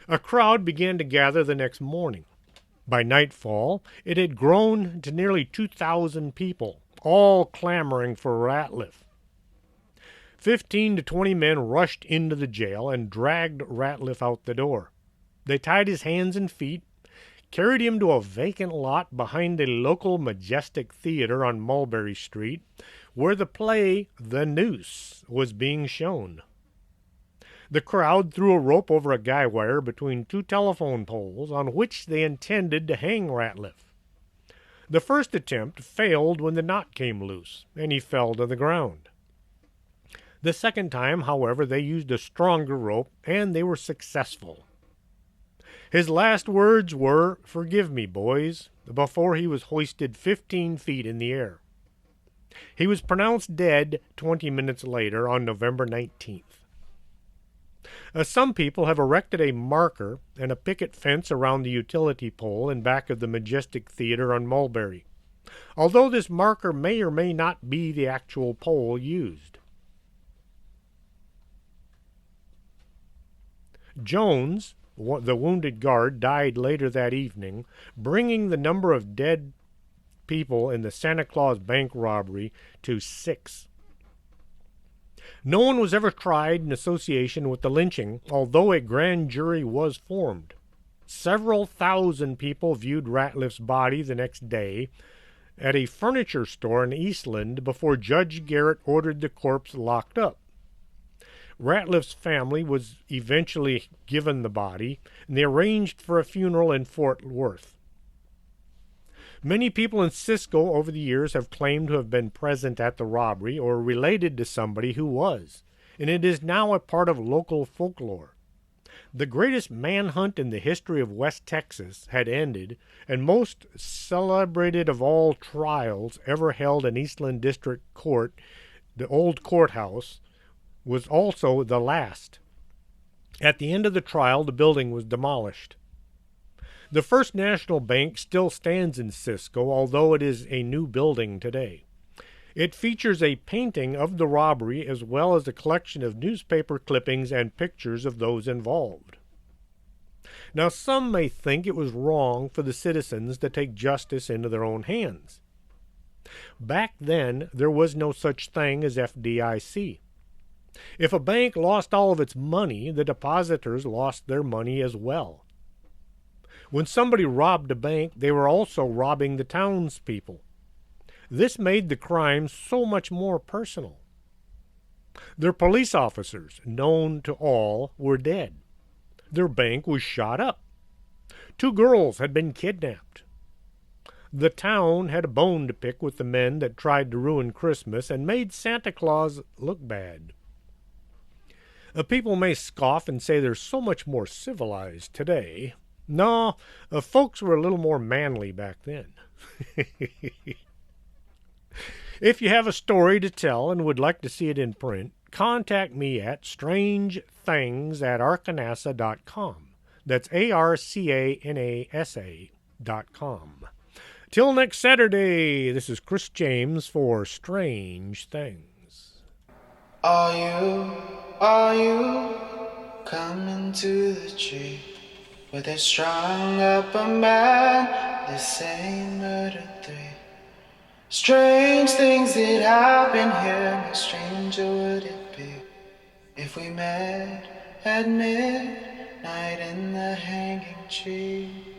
A crowd began to gather the next morning. By nightfall, it had grown to nearly 2,000 people, all clamoring for Ratliff. 15 to 20 men rushed into the jail and dragged Ratliff out the door. They tied his hands and feet, carried him to a vacant lot behind the local Majestic Theater on Mulberry Street, where the play The Noose was being shown. The crowd threw a rope over a guy wire between 2 telephone poles on which they intended to hang Ratliff. The first attempt failed when the knot came loose, and he fell to the ground. The second time, however, they used a stronger rope, and they were successful. His last words were, "Forgive me, boys," before he was hoisted 15 feet in the air. He was pronounced dead 20 minutes later on November 19th. Some people have erected a marker and a picket fence around the utility pole in back of the Majestic Theater on Mulberry, although this marker may or may not be the actual pole used. Jones, the wounded guard, died later that evening, bringing the number of dead people in the Santa Claus Bank robbery to 6. No one was ever tried in association with the lynching, although a grand jury was formed. Several thousand people viewed Ratliff's body the next day at a furniture store in Eastland before Judge Garrett ordered the corpse locked up. Ratliff's family was eventually given the body, and they arranged for a funeral in Fort Worth. Many people in Cisco over the years have claimed to have been present at the robbery or related to somebody who was, and it is now a part of local folklore. The greatest manhunt in the history of West Texas had ended, and most celebrated of all trials ever held in Eastland District Court, the old courthouse, was also the last. At the end of the trial, the building was demolished. The First National Bank still stands in Cisco, although it is a new building today. It features a painting of the robbery as well as a collection of newspaper clippings and pictures of those involved. Now, some may think it was wrong for the citizens to take justice into their own hands. Back then, there was no such thing as FDIC. If a bank lost all of its money, the depositors lost their money as well. When somebody robbed a bank, they were also robbing the townspeople. This made the crime so much more personal. Their police officers, known to all, were dead. Their bank was shot up. 2 girls had been kidnapped. The town had a bone to pick with the men that tried to ruin Christmas and made Santa Claus look bad. People may scoff and say they're so much more civilized today. No, folks were a little more manly back then. If you have a story to tell and would like to see it in print, contact me at strangethings@arcanasa.com. That's ARCANASA.com. Till next Saturday, this is Chris James for Strange Things. Are you coming to the tree where they strung up a man, the same murder 3? Strange things that happen here, no stranger would it be if we met at midnight in the hanging tree.